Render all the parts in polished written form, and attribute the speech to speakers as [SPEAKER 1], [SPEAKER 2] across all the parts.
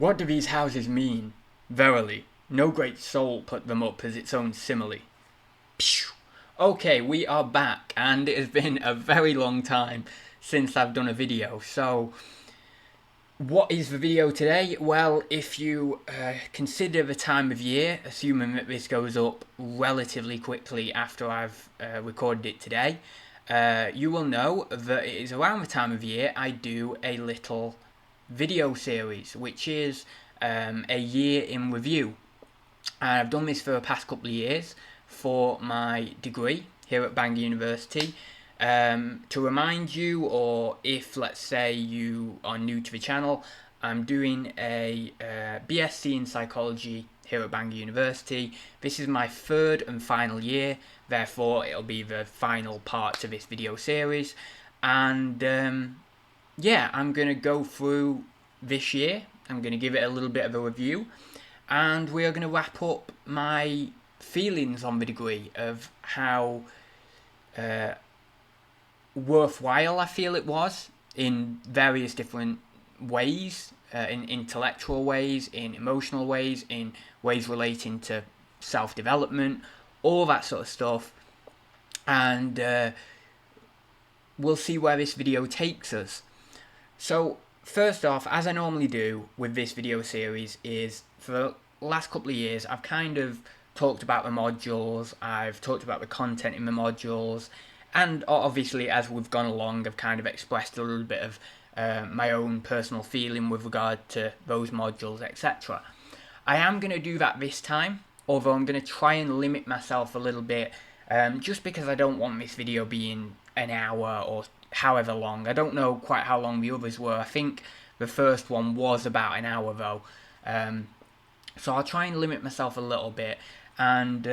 [SPEAKER 1] What do these houses mean? Verily, no great soul put them up as its own simile. Phew. Okay, we are back, and it has been a very long time since I've done a video. So, what is the video today? Well, if you consider the time of year, assuming that this goes up relatively quickly after I've recorded it today, you will know that it is around the time of year I do a little video series, which is a year in review. And I've done this for the past couple of years for my degree here at Bangor University. To remind you, or if let's say you are new to the channel, I'm doing a BSc in Psychology here at Bangor University. This is my third and final year, therefore it'll be the final part to this video series. And yeah, I'm going to go through this year. I'm going to give it a little bit of a review, and we are going to wrap up my feelings on the degree of how worthwhile I feel it was in various different ways, in intellectual ways, in emotional ways, in ways relating to self-development, all that sort of stuff. And we'll see where this video takes us. So first off, as I normally do with this video series, is for the last couple of years I've kind of talked about the modules, I've talked about the content in the modules, and obviously as we've gone along I've kind of expressed a little bit of my own personal feeling with regard to those modules, etc. I am going to do that this time, although I'm going to try and limit myself a little bit, just because I don't want this video being an hour or however long. I don't know quite how long the others were. I think the first one was about an hour though. So I'll try and limit myself a little bit. And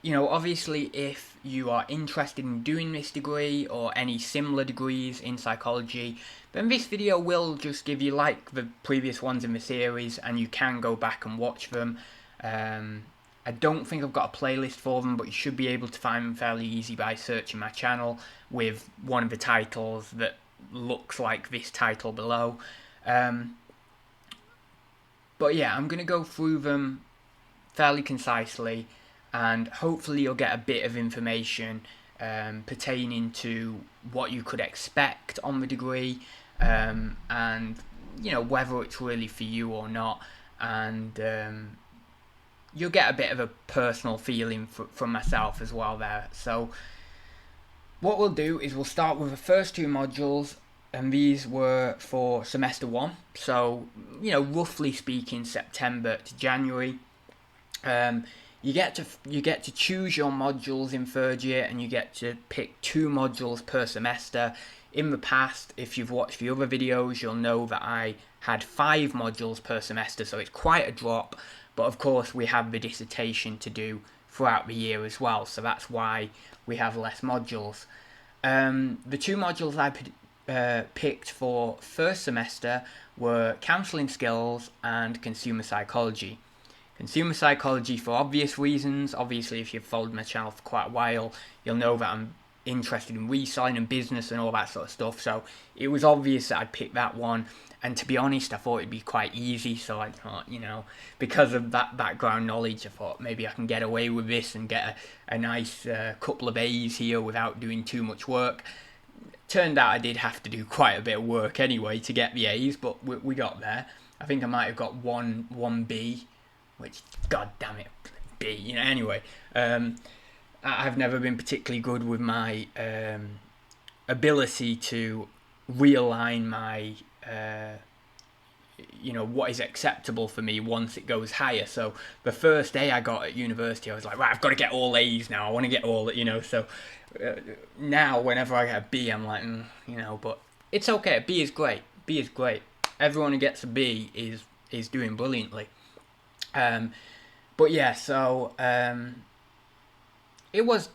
[SPEAKER 1] you know, obviously if you are interested in doing this degree or any similar degrees in psychology, then this video will just give you, like the previous ones in the series, and you can go back and watch them. I don't think I've got a playlist for them, but you should be able to find them fairly easy by searching my channel with one of the titles that looks like this title below. But yeah, I'm going to go through them fairly concisely, and hopefully you'll get a bit of information pertaining to what you could expect on the degree, and you know, whether it's really for you or not, and you'll get a bit of a personal feeling from myself as well there. So what we'll do is we'll start with the first two modules, and these were for semester 1, so you know, roughly speaking September to January. You get to choose your modules in third year, and you get to pick 2 modules per semester. In the past, if you've watched the other videos, you'll know that I had 5 modules per semester, so it's quite a drop. But of course we have the dissertation to do throughout the year as well, so that's why we have less modules. The 2 modules I picked for first semester were counselling skills and consumer psychology. Consumer psychology for obvious reasons. Obviously, if you've followed my channel for quite a while, you'll know that I'm interested in reselling and business and all that sort of stuff. So it was obvious that I'd pick that one. And to be honest, I thought it'd be quite easy. So I thought, you know, because of that background knowledge, I thought maybe I can get away with this and get a nice couple of A's here without doing too much work. Turned out I did have to do quite a bit of work anyway to get the A's, but we got there. I think I might have got one B. Which, god damn it, B, you know, anyway. I've never been particularly good with my ability to realign my, you know, what is acceptable for me once it goes higher. So the first A I got at university, I was like, right, I've got to get all A's now. I want to get all, you know, so now whenever I get a B, I'm like, you know, but it's okay. B is great. B is great. Everyone who gets a B is doing brilliantly. But yeah, so it was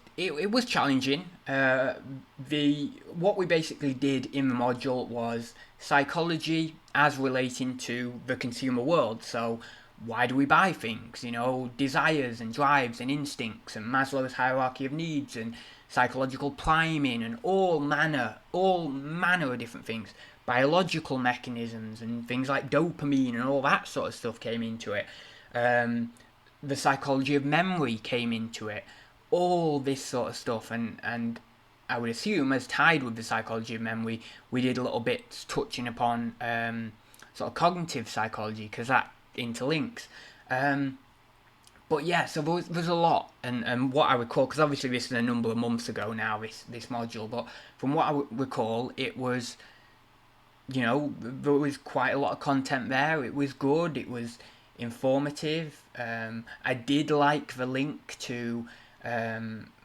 [SPEAKER 1] challenging. What we basically did in the module was psychology as relating to the consumer world. So why do we buy things? You know, desires and drives and instincts and Maslow's hierarchy of needs and psychological priming, and all manner of different things. Biological mechanisms and things like dopamine and all that sort of stuff came into it. The psychology of memory came into it. All this sort of stuff, and I would assume, as tied with the psychology of memory, we did a little bit touching upon sort of cognitive psychology, because that interlinks. But yeah, so there's a lot, and what I recall, because obviously this is a number of months ago now, this module, but from what I recall, it was, there was quite a lot of content there. It was good, it was informative. I did like the link to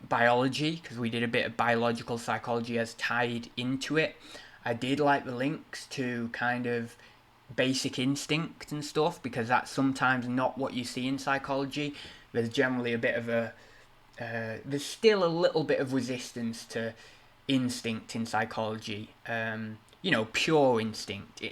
[SPEAKER 1] biology, because we did a bit of biological psychology as tied into it. I did like the links to kind of basic instinct and stuff, because that's sometimes not what you see in psychology. There's generally a bit of there's still a little bit of resistance to instinct in psychology. Pure instinct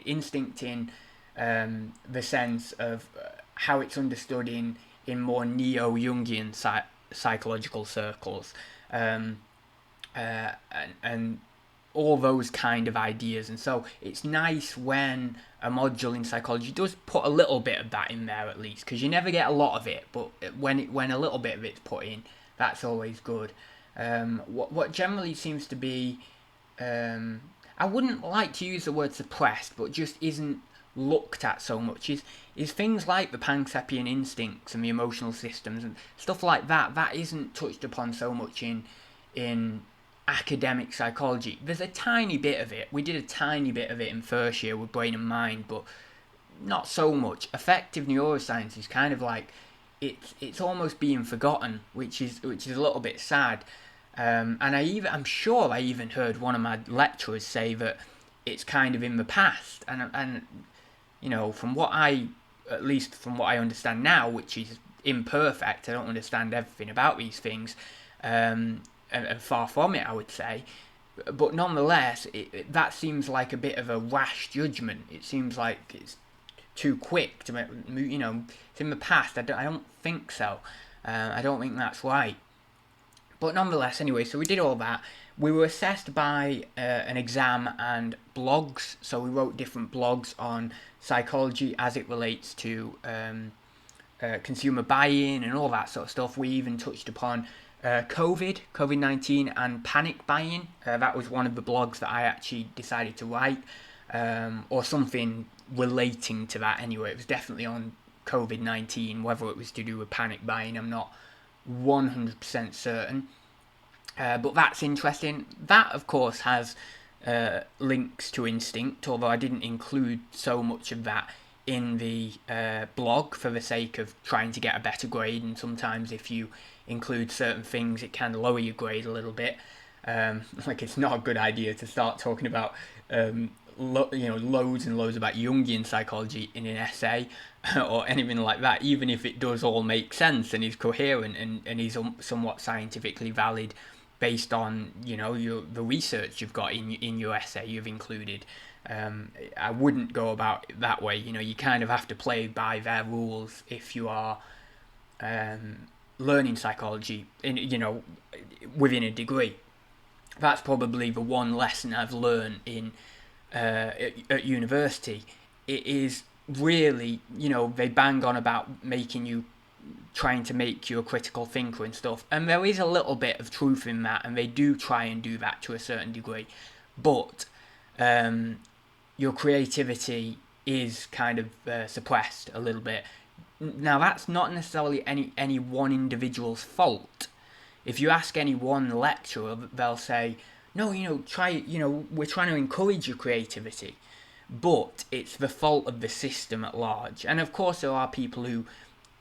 [SPEAKER 1] in the sense of how it's understood in more neo-Jungian psychological circles, and all those kind of ideas. And so it's nice when a module in psychology does put a little bit of that in there, at least, because you never get a lot of it, but when a little bit of it's put in, that's always good. What generally seems to be, I wouldn't like to use the word suppressed, but just isn't looked at so much, is things like the Panspermian instincts and the emotional systems and stuff like that. That isn't touched upon so much in academic psychology. There's a tiny bit of it. We did a tiny bit of it in first year with brain and mind, but not so much. Affective neuroscience is kind of like it's almost being forgotten, which is a little bit sad. And I'm sure I even heard one of my lecturers say that it's kind of in the past. And from what I understand now, which is imperfect, I don't understand everything about these things, and far from it, I would say. But nonetheless, that seems like a bit of a rash judgment. It seems like it's too quick to make, it's in the past. I don't think so. I don't think that's right. But nonetheless, anyway, so we did all that. We were assessed by an exam and blogs. So we wrote different blogs on psychology as it relates to consumer buy-in and all that sort of stuff. We even touched upon COVID-19 and panic buying. That was one of the blogs that I actually decided to write, or something relating to that anyway. It was definitely on COVID-19. Whether it was to do with panic buying, I'm not 100% certain. But that's interesting. That, of course, has links to instinct, although I didn't include so much of that in the blog for the sake of trying to get a better grade, and sometimes if you include certain things it can lower your grade a little bit. Like, it's not a good idea to start talking about loads and loads about Jungian psychology in an essay or anything like that, even if it does all make sense and is coherent and is somewhat scientifically valid based on the research you've got in your essay you've included. I wouldn't go about it that way. You kind of have to play by their rules if you are learning psychology within a degree. That's probably the one lesson I've learned at university. It is really, they bang on about trying to make you a critical thinker and stuff, and there is a little bit of truth in that, and they do try and do that to a certain degree, but your creativity is kind of suppressed a little bit. Now, that's not necessarily any one individual's fault. If you ask any one lecturer, they'll say, no, we're trying to encourage your creativity, but it's the fault of the system at large. And of course there are people who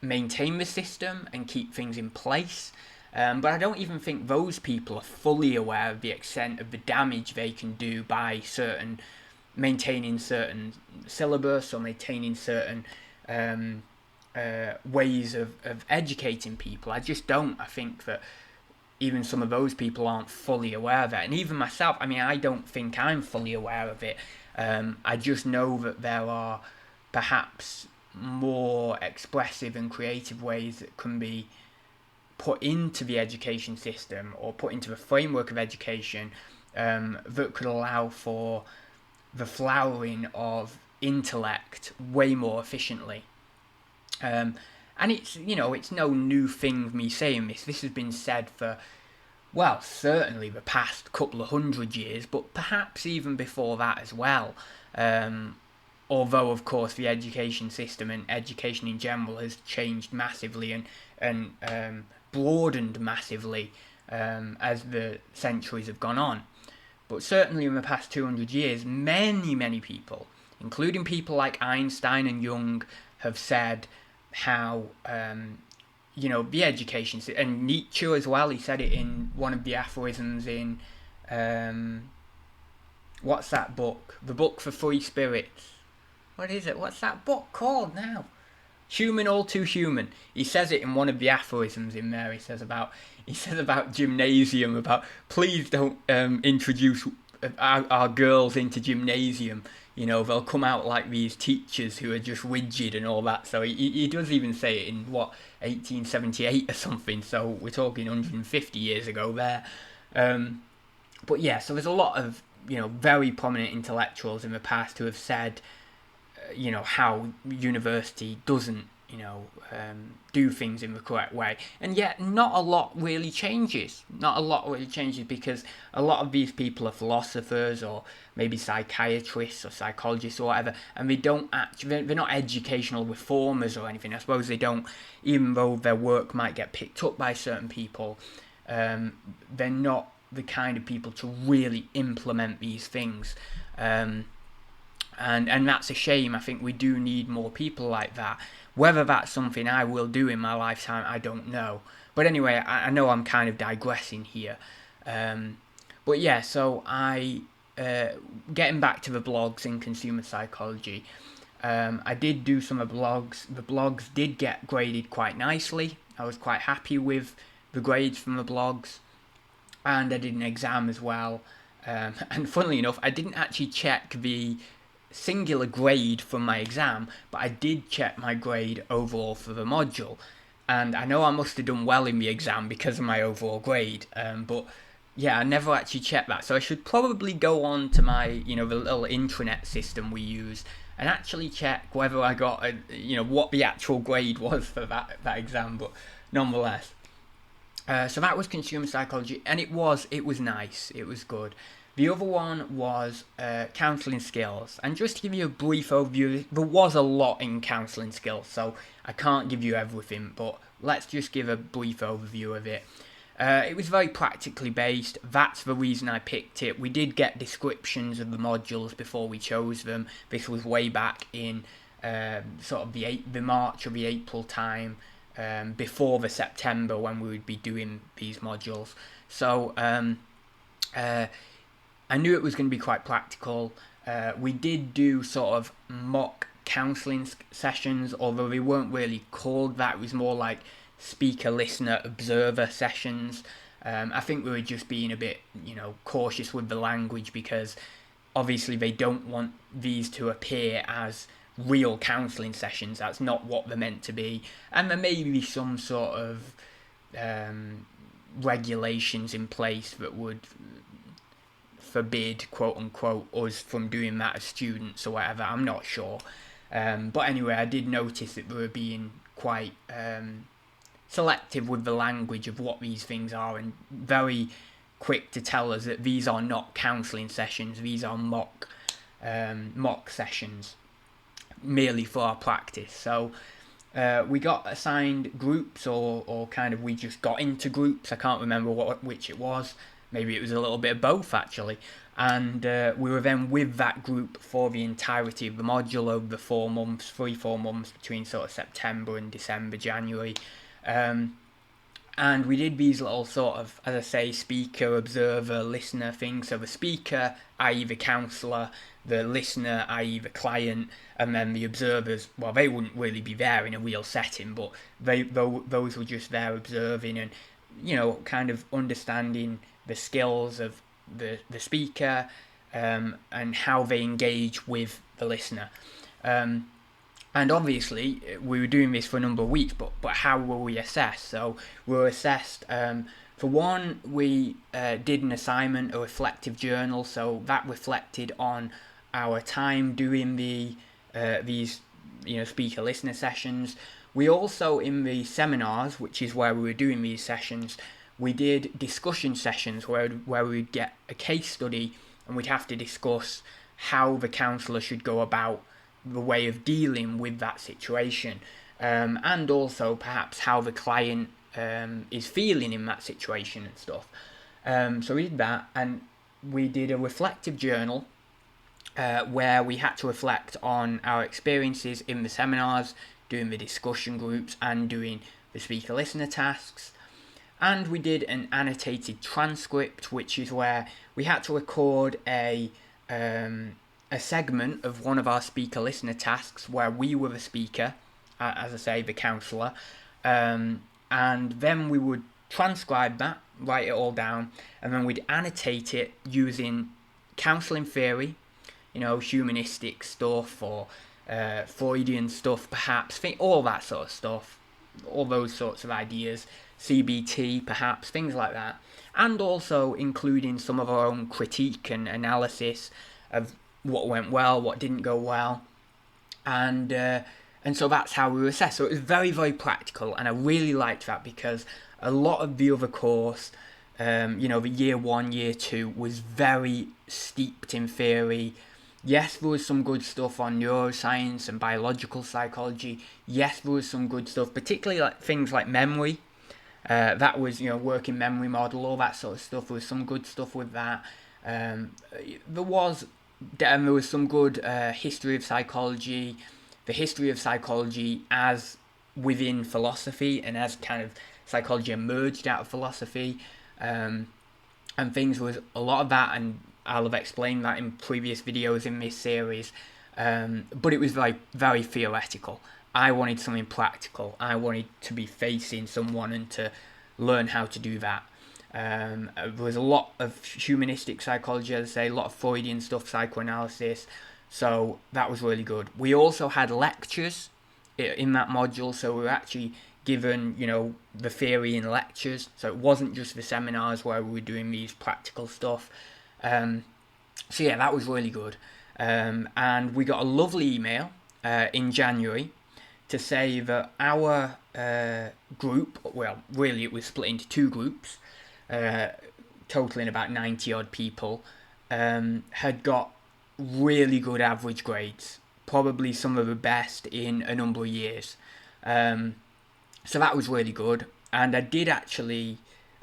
[SPEAKER 1] maintain the system and keep things in place, but I don't even think those people are fully aware of the extent of the damage they can do by maintaining certain syllabus or maintaining certain ways of educating people. I just don't. I think that even some of those people aren't fully aware of it. And even myself, I don't think I'm fully aware of it. I just know that there are perhaps more expressive and creative ways that can be put into the education system or put into the framework of education that could allow for the flowering of intellect way more efficiently. And it's, it's no new thing me saying this. This has been said for, well, certainly the past couple of 100 years, but perhaps even before that as well. Although, of course, the education system and education in general has changed massively and broadened massively as the centuries have gone on. But certainly in the past 200 years, many people, including people like Einstein and Jung, have said how, the education, and Nietzsche as well, he said it in one of the aphorisms in, what's that book? The book for free spirits. What is it? What's that book called now? Human, all too human. He says it in one of the aphorisms in there. He says about gymnasium, about please don't introduce our girls into gymnasium. They'll come out like these teachers who are just rigid and all that. So he does even say it in 1878 or something. So we're talking 150 years ago there. But yeah, so there's a lot of very prominent intellectuals in the past who have said how university doesn't do things in the correct way, and yet not a lot really changes. Because a lot of these people are philosophers or maybe psychiatrists or psychologists or whatever, and they're not educational reformers or anything. I suppose they don't, even though their work might get picked up by certain people, they're not the kind of people to really implement these things. And that's a shame. I think we do need more people like that. Whether that's something I will do in my lifetime, I don't know. But anyway, I know I'm kind of digressing here. But yeah, so getting back to the blogs in consumer psychology, I did do some of the blogs. The blogs did get graded quite nicely. I was quite happy with the grades from the blogs. And I did an exam as well. And funnily enough, I didn't actually check the singular grade from my exam, but I did check my grade overall for the module, and I know I must have done well in the exam because of my overall grade, but yeah, I never actually checked that, so I should probably go on to my, the little intranet system we use and actually check whether I got what the actual grade was for that exam. But nonetheless, so that was consumer psychology, and it was nice, it was good. The other one was counselling skills. And just to give you a brief overview, there was a lot in counselling skills, so I can't give you everything, but let's just give a brief overview of it. It was very practically based. That's the reason I picked it. We did get descriptions of the modules before we chose them. This was way back in sort of the March or the April time, before the September when we would be doing these modules. So I knew it was going to be quite practical. We did do sort of mock counselling sessions, although they weren't really called that. It was more like speaker, listener, observer sessions. I think we were just being a bit, cautious with the language, because obviously they don't want these to appear as real counselling sessions. That's not what they're meant to be. And there may be some sort of regulations in place that would forbid, quote unquote, us from doing that as students or whatever. I'm not sure. But anyway, I did notice that we were being quite selective with the language of what these things are, and very quick to tell us that these are not counselling sessions, these are mock sessions, merely for our practice. So we got assigned groups, or kind of we just got into groups. I can't remember which it was. Maybe it was a little bit of both, actually. And we were then with that group for the entirety of the module over the 4 months, 3-4 months between sort of September and December, January. And we did these little sort of, as I say, speaker, observer, listener things. So the speaker, i.e. the counsellor, the listener, i.e. the client, and then the observers, well, they wouldn't really be there in a real setting, but those were just there observing and, kind of understanding the skills of the speaker, and how they engage with the listener. And obviously, we were doing this for a number of weeks, but how were we assessed? So we were assessed, for one, we did an assignment, a reflective journal, so that reflected on our time doing these speaker listener sessions. We also, in the seminars, which is where we were doing these sessions, we did discussion sessions where we'd get a case study and we'd have to discuss how the counsellor should go about the way of dealing with that situation, and also perhaps how the client is feeling in that situation and stuff. So we did that, and we did a reflective journal where we had to reflect on our experiences in the seminars, doing the discussion groups and doing the speaker listener tasks. And we did an annotated transcript, which is where we had to record a segment of one of our speaker listener tasks where we were the speaker, as I say, the counsellor, and then we would transcribe that, write it all down, and then we'd annotate it using counselling theory, humanistic stuff or Freudian stuff, perhaps, all that sort of stuff, all those sorts of ideas, CBT perhaps, things like that, and also including some of our own critique and analysis of what went well, what didn't go well, and so that's how we were assessed. So it was very, very practical, and I really liked that because a lot of the other course, the year 1, year 2 was very steeped in theory. Yes, there was some good stuff on neuroscience and biological psychology. Yes, there was some good stuff, particularly like things like memory. That was, working memory model, all that sort of stuff. There was some good stuff with that. There was some good history of psychology, the history of psychology as within philosophy and as kind of psychology emerged out of philosophy, and things. There was a lot of that, and I'll have explained that in previous videos in this series, but it was very, very theoretical. I wanted something practical. I wanted to be facing someone and to learn how to do that. There was a lot of humanistic psychology, as I say, a lot of Freudian stuff, psychoanalysis, so that was really good. We also had lectures in that module, so we were actually given, the theory in lectures, so it wasn't just the seminars where we were doing these practical stuff. So yeah, that was really good. And we got a lovely email in January to say that our group, well, really it was split into 2 groups, totaling about 90 odd people, had got really good average grades, probably some of the best in a number of years. So that was really good. And I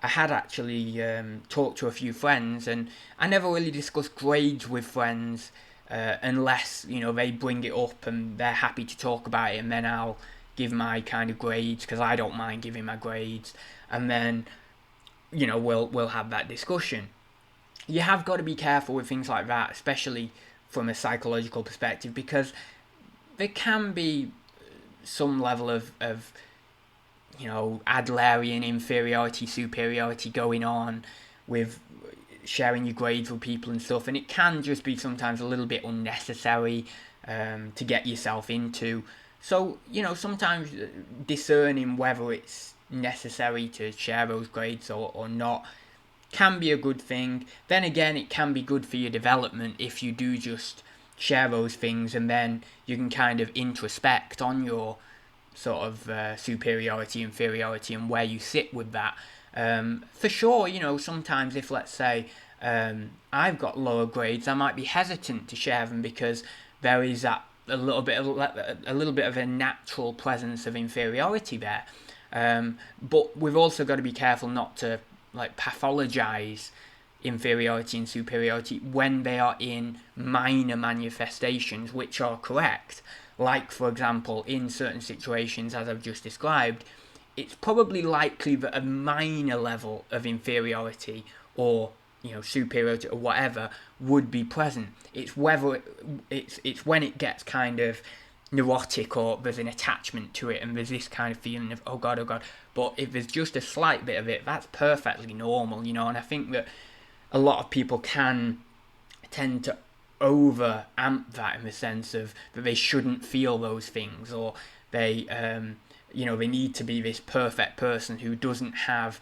[SPEAKER 1] had actually talked to a few friends, and I never really discussed grades with friends unless, they bring it up and they're happy to talk about it, and then I'll give my kind of grades, because I don't mind giving my grades, and then, we'll have that discussion. You have got to be careful with things like that, especially from a psychological perspective, because there can be some level of Adlerian inferiority, superiority going on with sharing your grades with people and stuff, and it can just be sometimes a little bit unnecessary to get yourself into. So, sometimes discerning whether it's necessary to share those grades or not can be a good thing. Then again, it can be good for your development if you do just share those things, and then you can kind of introspect on your sort of superiority, inferiority, and where you sit with that. For sure, sometimes if, let's say, I've got lower grades, I might be hesitant to share them because there is that a little bit of a natural presence of inferiority there. But we've also got to be careful not to pathologize inferiority and superiority when they are in minor manifestations which are correct. Like, for example, in certain situations, as I've just described, it's probably likely that a minor level of inferiority or superiority or whatever would be present. It's whether it's when it gets kind of neurotic, or there's an attachment to it, and there's this kind of feeling of oh god. But if there's just a slight bit of it, that's perfectly normal, and I think that a lot of people can tend to over amp that in the sense of that they shouldn't feel those things, or they they need to be this perfect person who doesn't have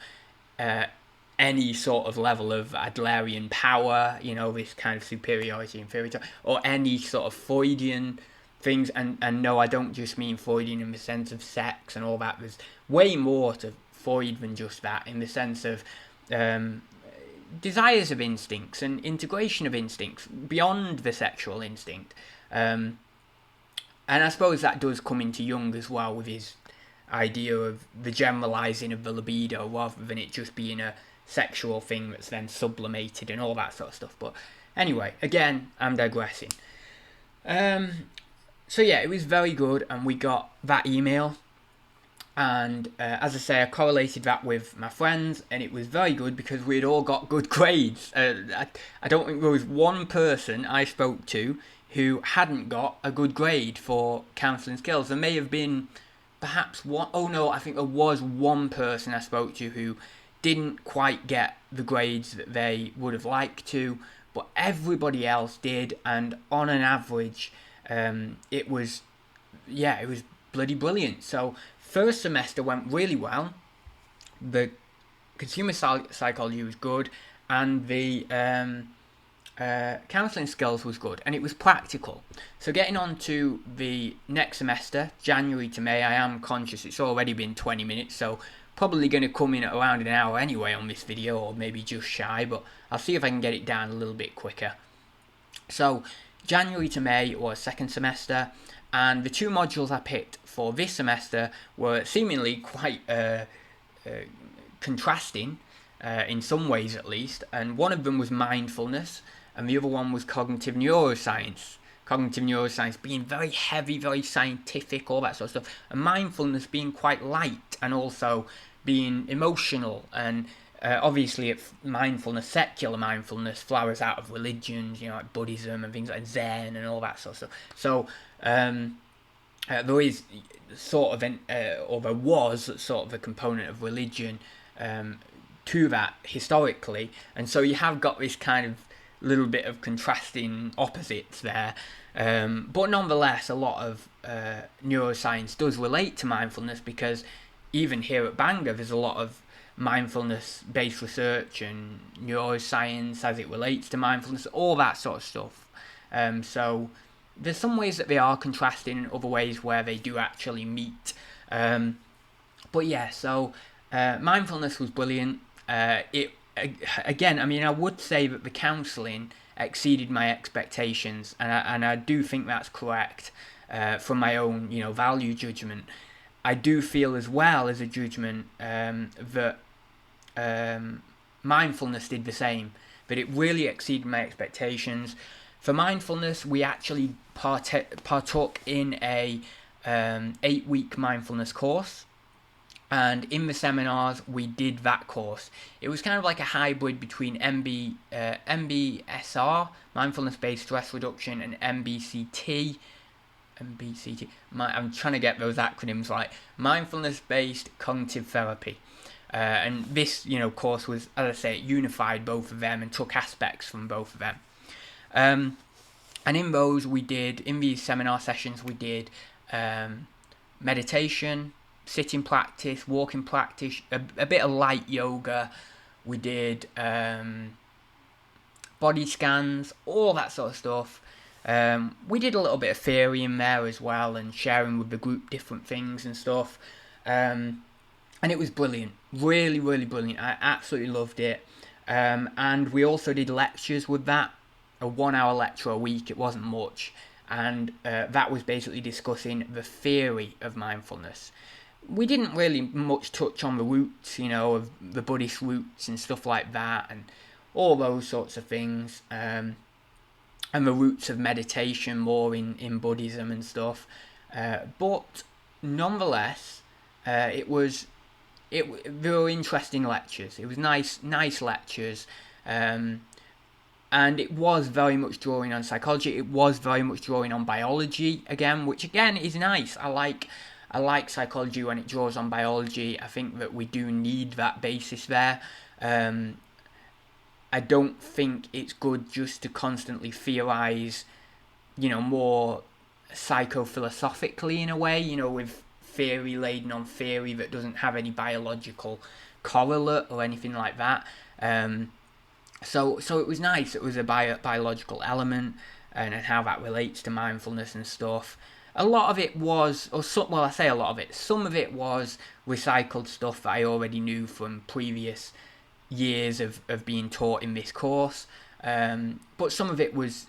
[SPEAKER 1] any sort of level of Adlerian power, this kind of superiority, inferiority, or any sort of Freudian things. And no, I don't just mean Freudian in the sense of sex and all that. There's way more to Freud than just that, in the sense of desires of instincts and integration of instincts beyond the sexual instinct. And I suppose that does come into Jung as well, with his idea of the generalizing of the libido rather than it just being a sexual thing that's then sublimated and all that sort of stuff. But anyway, again, I'm digressing. So yeah, it was very good, and we got that email, and as I say, I correlated that with my friends, and it was very good because we'd all got good grades. I don't think there was one person I spoke to who hadn't got a good grade for counselling skills. There may have been perhaps one, I think there was one person I spoke to who didn't quite get the grades that they would have liked to, but everybody else did, and on an average, it was bloody brilliant. So first semester went really well. The consumer psychology was good, and the counselling skills was good, and it was practical. So getting on to the next semester, January to May, I am conscious it's already been 20 minutes, so probably going to come in at around an hour anyway on this video, or maybe just shy, but I'll see if I can get it down a little bit quicker. So January to May was second semester, and the two modules I picked for this semester were seemingly quite contrasting, in some ways at least, and one of them was mindfulness, and the other one was cognitive neuroscience. Cognitive neuroscience being very heavy, very scientific, all that sort of stuff, and mindfulness being quite light and also being emotional. And obviously mindfulness, secular mindfulness, flowers out of religions, like Buddhism and things like Zen and all that sort of stuff. So there is sort of or there was sort of a component of religion to that historically, and so you have got this kind of little bit of contrasting opposites there, but nonetheless a lot of neuroscience does relate to mindfulness, because even here at Bangor there's a lot of mindfulness based research and neuroscience as it relates to mindfulness, all that sort of stuff. So there's some ways that they are contrasting and other ways where they do actually meet. But yeah, so mindfulness was brilliant. Again, I mean, I would say that the counselling exceeded my expectations, and I do think that's correct from my own, value judgment. I do feel as well as a judgment that mindfulness did the same, that it really exceeded my expectations. For mindfulness, we actually partook in a 8-week mindfulness course. And in the seminars, we did that course. It was kind of like a hybrid between MBSR, Mindfulness-Based Stress Reduction, and MBCT. I'm trying to get those acronyms right. Mindfulness-Based Cognitive Therapy. And this, course was, as I say, it unified both of them and took aspects from both of them. And in those, in these seminar sessions, we did meditation, sitting practice, walking practice, a bit of light yoga. We did body scans, all that sort of stuff. We did a little bit of theory in there as well, and sharing with the group different things and stuff. And it was brilliant, really, really brilliant. I absolutely loved it. And we also did lectures with that, a 1-hour lecture a week. It wasn't much, and that was basically discussing the theory of mindfulness. We didn't really much touch on the roots, of the Buddhist roots and stuff like that, and all those sorts of things, and the roots of meditation more in Buddhism and stuff. But nonetheless, they were interesting lectures. It was nice lectures, and it was very much drawing on psychology. It was very much drawing on biology again, which again is nice. I like psychology when it draws on biology. I think that we do need that basis there. I don't think it's good just to constantly theorize, more psychophilosophically in a way, with theory laden on theory that doesn't have any biological correlate or anything like that. So it was nice. It was a biological element and how that relates to mindfulness and stuff. A lot of it was, I say a lot of it. Some of it was recycled stuff that I already knew from previous years of being taught in this course. But some of it was,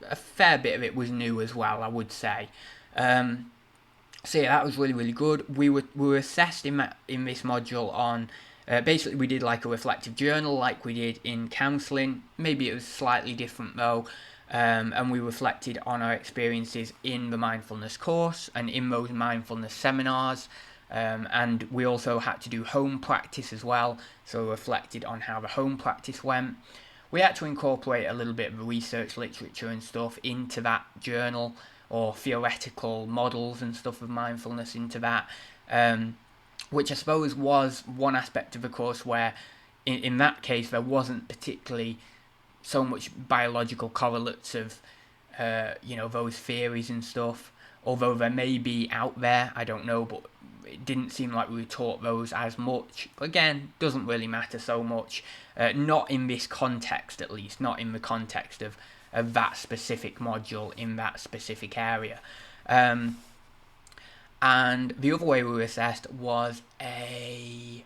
[SPEAKER 1] a fair bit of it was new as well, I would say. So yeah, that was really, really good. We were assessed in this module on, basically we did like a reflective journal like we did in counselling. Maybe it was slightly different though. And we reflected on our experiences in the mindfulness course and in those mindfulness seminars. And we also had to do home practice as well, so we reflected on how the home practice went. We had to incorporate a little bit of research literature and stuff into that journal, or theoretical models and stuff of mindfulness into that, which I suppose was one aspect of the course where in that case there wasn't particularly so much biological correlates of those theories and stuff, although there may be out there, I don't know, but it didn't seem like we were taught those as much. Again, doesn't really matter so much, not in this context at least, not in the context of that specific module in that specific area. And the other way we were assessed was an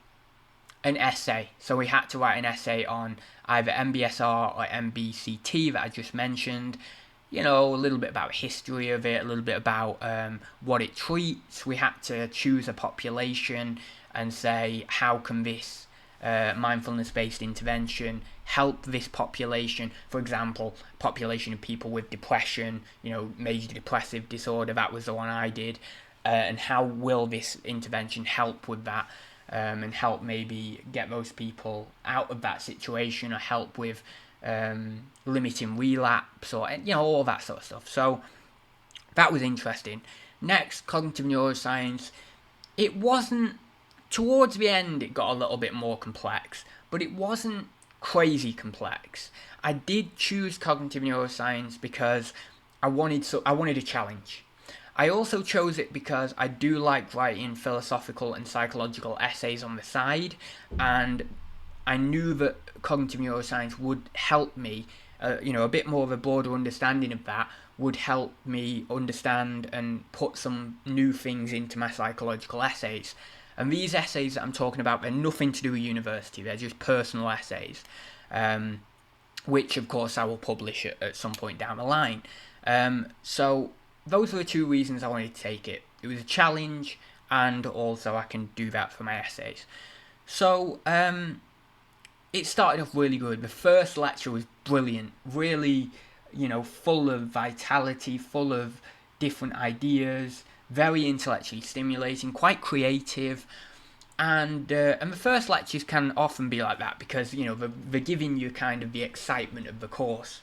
[SPEAKER 1] essay. So we had to write an essay on either MBSR or MBCT that I just mentioned. A little bit about history of it, a little bit about what it treats. We had to choose a population and say, how can this mindfulness-based intervention help this population? For example, population of people with depression, major depressive disorder, that was the one I did. And how will this intervention help with that? And help maybe get those people out of that situation, or help with limiting relapse, or all that sort of stuff. So that was interesting. Next, cognitive neuroscience. It wasn't, towards the end it got a little bit more complex, but it wasn't crazy complex. I did choose cognitive neuroscience because I wanted a challenge. I also chose it because I do like writing philosophical and psychological essays on the side, and I knew that cognitive neuroscience would help me, a bit more of a broader understanding of that would help me understand and put some new things into my psychological essays. And these essays that I'm talking about, they're nothing to do with university, they're just personal essays, which of course I will publish at some point down the line. So those were the two reasons I wanted to take it. It was a challenge, and also I can do that for my essays. So it started off really good. The first lecture was brilliant, really, full of vitality, full of different ideas, very intellectually stimulating, quite creative. And the first lectures can often be like that because, they're giving you kind of the excitement of the course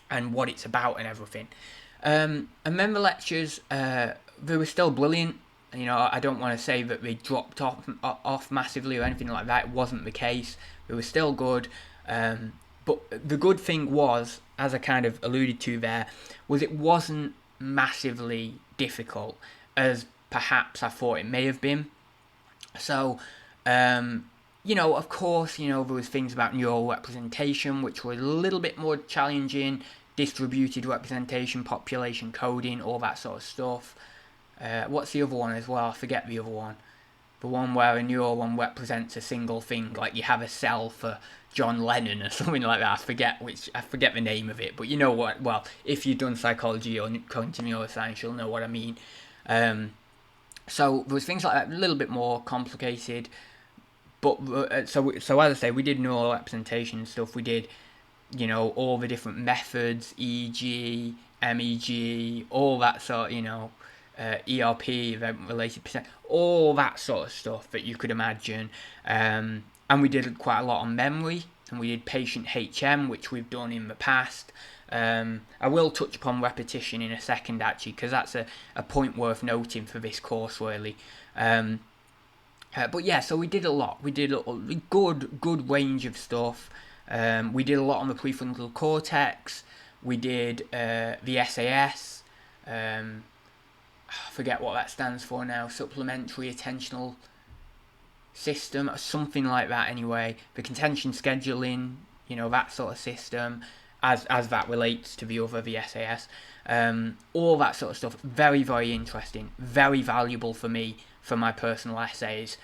[SPEAKER 1] and what it's about and everything. And then the lectures, they were still brilliant. I don't want to say that they dropped off massively or anything like that. It wasn't the case. They were still good. But the good thing was, as I kind of alluded to there, was it wasn't massively difficult as perhaps I thought it may have been. So, of course, there was things about neural representation which were a little bit more challenging, distributed representation, population coding, all that sort of stuff. What's the other one as well? I forget the other one. The one where a neuron represents a single thing, like you have a cell for John Lennon or something like that. I forget the name of it, but you know what? Well, if you've done psychology or cognitive neuroscience, you'll know what I mean. So there was things like that, a little bit more complicated. But so as I say, we did neural representation and stuff. We did, all the different methods, EEG, MEG, all that sort, ERP, event-related percent, all that sort of stuff that you could imagine. And we did quite a lot on memory, and we did patient HM, which we've done in the past. I will touch upon repetition in a second, actually, because that's a point worth noting for this course, really. But yeah, so we did a lot. We did a good range of stuff. We did a lot on the prefrontal cortex. We did the SAS. I forget what that stands for now. Supplementary attentional system, or something like that anyway. The contention scheduling, that sort of system, as that relates to the other, the SAS. All that sort of stuff. Very, very interesting. Very valuable for me, for my personal essays.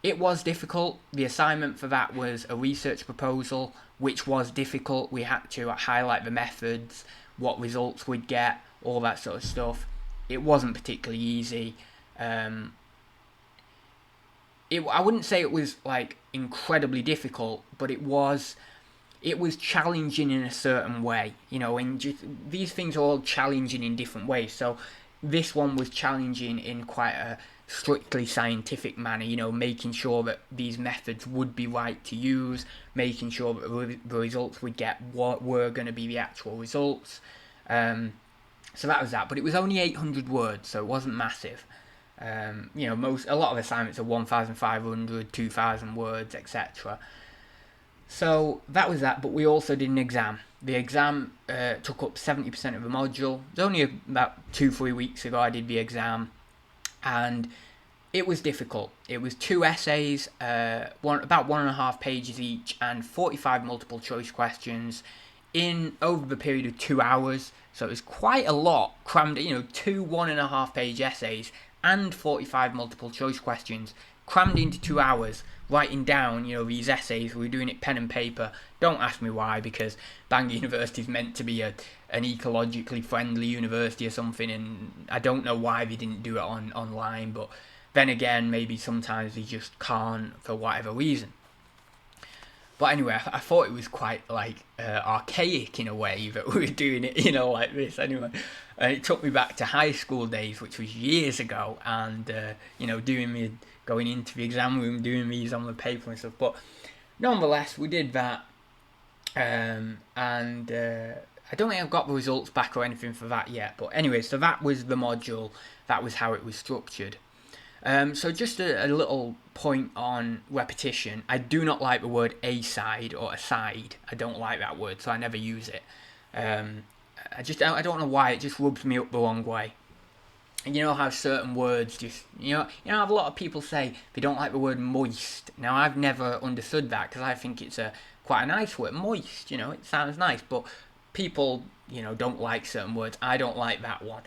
[SPEAKER 1] It was difficult. The assignment for that was a research proposal, which was difficult. We had to highlight the methods, what results we'd get, all that sort of stuff. It wasn't particularly easy. I wouldn't say it was like incredibly difficult, but it was challenging in a certain way, and these things are all challenging in different ways. So this one was challenging in quite a strictly scientific manner, making sure that these methods would be right to use, making sure that the results we'd get were going to be the actual results. So that was that, but it was only 800 words, so it wasn't massive. A lot of assignments are 1,500, 2,000 words, etc. So that was that, but we also did an exam. The exam took up 70% of the module. It was only about 2-3 weeks ago I did the exam, and it was difficult. It was 2 essays, about 1.5 pages each, and 45 multiple choice questions over the period of 2 hours. So it was quite a lot crammed, 2 1.5 page essays and 45 multiple choice questions crammed into 2 hours, writing down, these essays. We were doing it pen and paper. Don't ask me why, because Bangor University is meant to be an ecologically friendly university or something, and I don't know why they didn't do it online, but then again, maybe sometimes they just can't for whatever reason. But anyway, I thought it was quite archaic in a way that we were doing it, like this. Anyway, it took me back to high school days, which was years ago, and going into the exam room, doing these on the paper and stuff. But nonetheless, we did that, and I don't think I've got the results back or anything for that yet. But anyway, so that was the module. That was how it was structured. So just a little point on repetition. I do not like the word aside or aside. I don't like that word, so I never use it. I don't know why, it just rubs me up the wrong way. And you know how certain words just, I have a lot of people say they don't like the word moist. Now, I've never understood that, because I think it's quite a nice word, moist, it sounds nice, but people, don't like certain words. I don't like that one,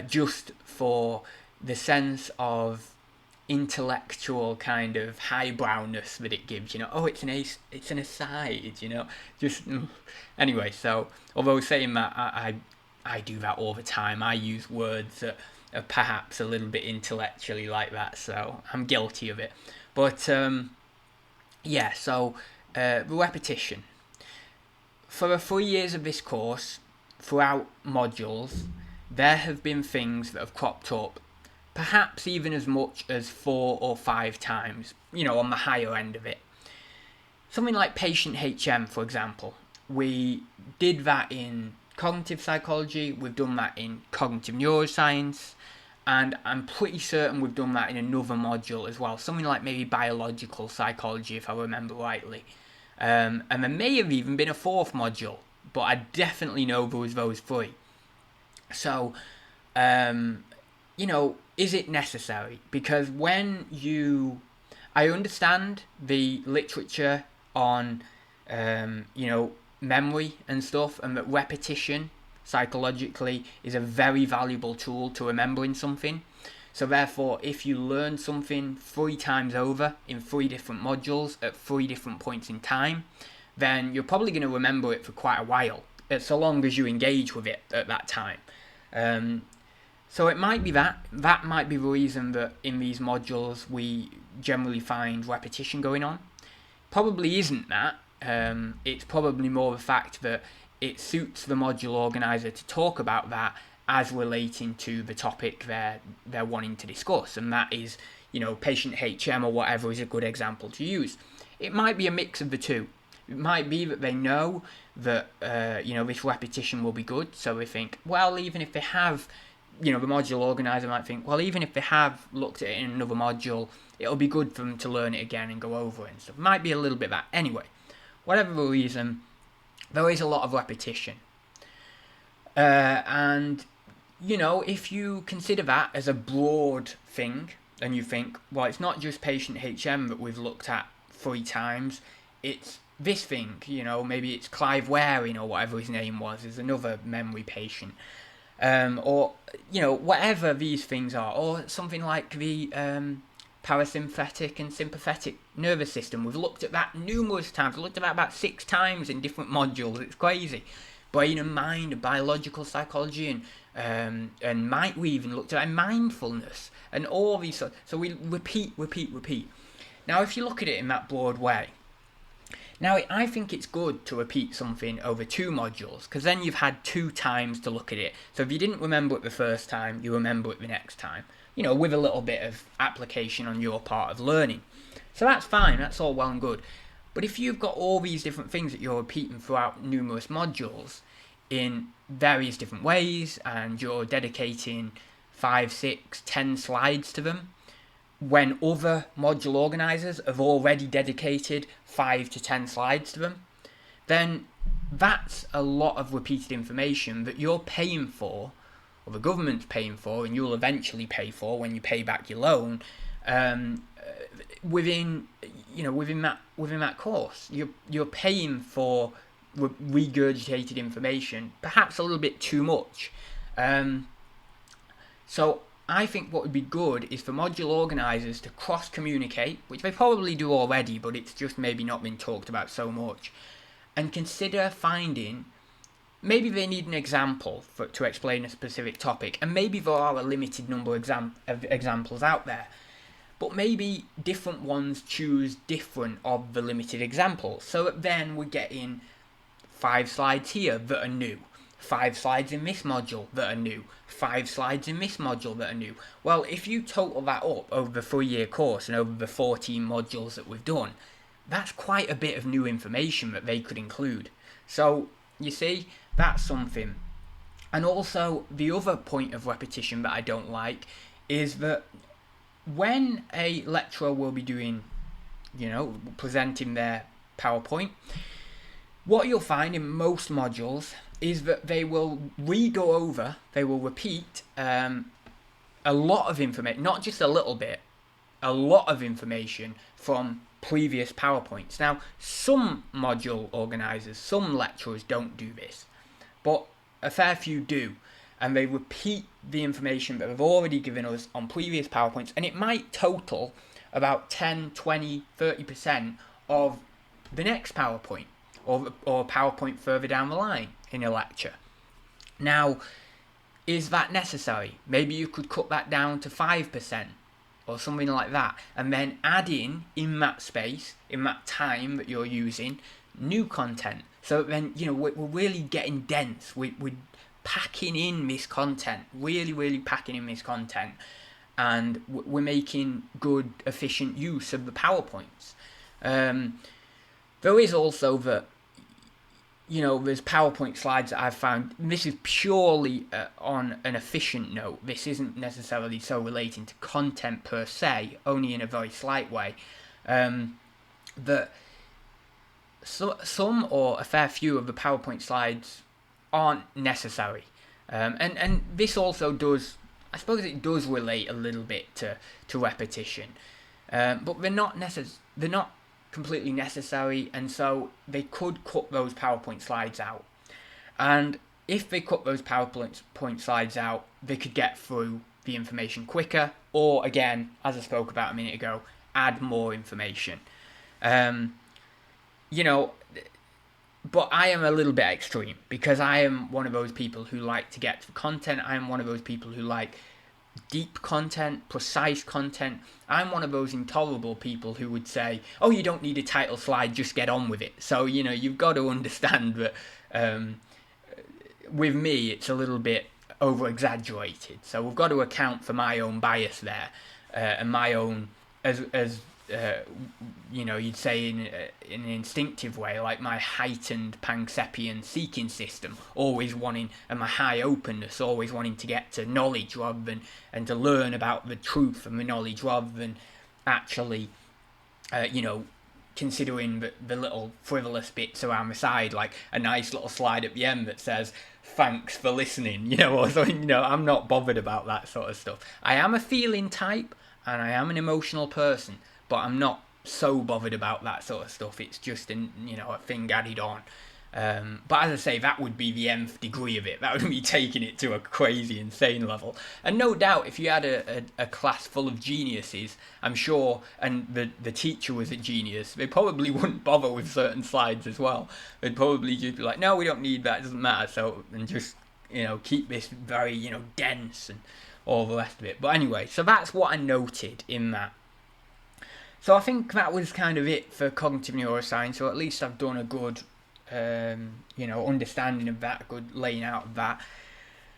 [SPEAKER 1] just for the sense of intellectual kind of highbrowness that it gives, it's an aside, just anyway. So although saying that, I do that all the time. I use words that are perhaps a little bit intellectually like that, so I'm guilty of it. But the repetition. For the 3 years of this course, throughout modules, there have been things that have cropped up perhaps even as much as 4 or 5 times, on the higher end of it. Something like patient HM, for example. We did that in cognitive psychology, we've done that in cognitive neuroscience, and I'm pretty certain we've done that in another module as well, something like maybe biological psychology, if I remember rightly. And there may have even been a 4th module, but I definitely know there was those 3. So, is it necessary? Because I understand the literature on, memory and stuff, and that repetition psychologically is a very valuable tool to remembering something. So therefore, if you learn something 3 times over in 3 different modules at 3 different points in time, then you're probably going to remember it for quite a while, so long as you engage with it at that time. So it might be that might be the reason that in these modules we generally find repetition going on. Probably isn't that. It's probably more the fact that it suits the module organizer to talk about that as relating to the topic they're wanting to discuss, and that is, patient HM or whatever is a good example to use. It might be a mix of the two. It might be that they know that this repetition will be good, so they think, well, even if they have, the module organizer might think, well, even if they have looked at it in another module, it'll be good for them to learn it again and go over it and stuff. Might be a little bit of that. Anyway, whatever the reason, there is a lot of repetition. And, if you consider that as a broad thing, and you think, well, it's not just patient HM that we've looked at 3 times, it's this thing, maybe it's Clive Waring or whatever his name was, is another memory patient. Or, whatever these things are, or something like the parasympathetic and sympathetic nervous system. We've looked at that numerous times. We've looked at that about 6 times in different modules. It's crazy. Brain and mind, and biological psychology, and we even looked at mindfulness, and all these. So we repeat. Now, if you look at it in that broad way, now I think it's good to repeat something over 2 modules, because then you've had 2 times to look at it. So if you didn't remember it the first time, you remember it the next time, with a little bit of application on your part of learning. So that's fine, that's all well and good. But if you've got all these different things that you're repeating throughout numerous modules in various different ways, and you're dedicating 5, 6, 10 slides to them, when other module organisers have already dedicated 5 to 10 slides to them, then that's a lot of repeated information that you're paying for, or the government's paying for, and you'll eventually pay for when you pay back your loan, within that course. You're paying for regurgitated information, perhaps a little bit too much. So I think what would be good is for module organisers to cross-communicate, which they probably do already, but it's just maybe not been talked about so much, and consider finding, maybe they need an example to explain a specific topic, and maybe there are a limited number of examples out there, but maybe different ones choose different of the limited examples, so that then we're getting 5 slides here that are new, 5 slides in this module that are new, 5 slides in this module that are new. Well, if you total that up over the 3-year course and over the 14 modules that we've done, that's quite a bit of new information that they could include. So, you see, that's something. And also, the other point of repetition that I don't like is that when a lecturer will be doing, presenting their PowerPoint, what you'll find in most modules is that they will they will repeat a lot of information, not just a little bit, a lot of information from previous PowerPoints. Now, some module organisers, some lecturers don't do this, but a fair few do, and they repeat the information that they've already given us on previous PowerPoints, and it might total about 10, 20, 30% of the next PowerPoint, or PowerPoint further down the line in a lecture. Now, is that necessary? Maybe you could cut that down to 5% or something like that, and then add in that space, in that time that you're using, new content. So then, we're really getting dense. We're packing in this content, really packing in this content, and we're making good, efficient use of the PowerPoints. There is also that, there's PowerPoint slides that I've found, and this is purely on an efficient note. This isn't necessarily so relating to content per se, only in a very slight way, that some or a fair few of the PowerPoint slides aren't necessary. And this also does, I suppose it does relate a little bit to repetition. But they're not completely necessary, and so they could cut those PowerPoint slides out. And if they cut those PowerPoint slides out, they could get through the information quicker, or again, as I spoke about a minute ago, add more information. But I am a little bit extreme, because I am one of those people who like to get to the content. I am one of those people who like deep content, precise content. I'm one of those intolerable people who would say, oh, you don't need a title slide, just get on with it. So, you've got to understand that with me, it's a little bit over-exaggerated. So we've got to account for my own bias there, and my own, as you'd say in an instinctive way, like my heightened Pancepian seeking system, always wanting, and my high openness, always wanting to get to knowledge rather than, and to learn about the truth and the knowledge rather than actually, considering the little frivolous bits around the side, like a nice little slide at the end that says thanks for listening, or something. I'm not bothered about that sort of stuff. I am a feeling type and I am an emotional person, but I'm not so bothered about that sort of stuff. It's just a thing added on. But as I say, that would be the nth degree of it. That would be taking it to a crazy, insane level. And no doubt, if you had a class full of geniuses, I'm sure, and the teacher was a genius, they probably wouldn't bother with certain slides as well. They'd probably just be like, no, we don't need that, it doesn't matter. So, and just, keep this very, dense and all the rest of it. But anyway, so that's what I noted in that. So I think that was kind of it for cognitive neuroscience, or at least I've done a good understanding of that, good laying out of that.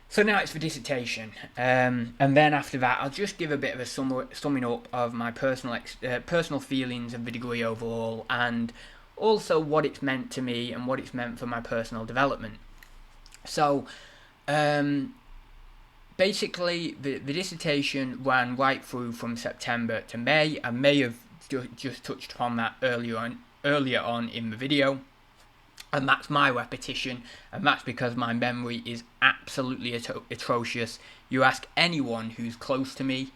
[SPEAKER 1] So now it's for dissertation, and then after that I'll just give a bit of a summing up of my personal feelings of the degree overall, and also what it's meant to me and what it's meant for my personal development. So basically the dissertation ran right through from September to May. I may have just touched upon that earlier on in the video. And that's my repetition, and that's because my memory is absolutely atrocious. You ask anyone who's close to me,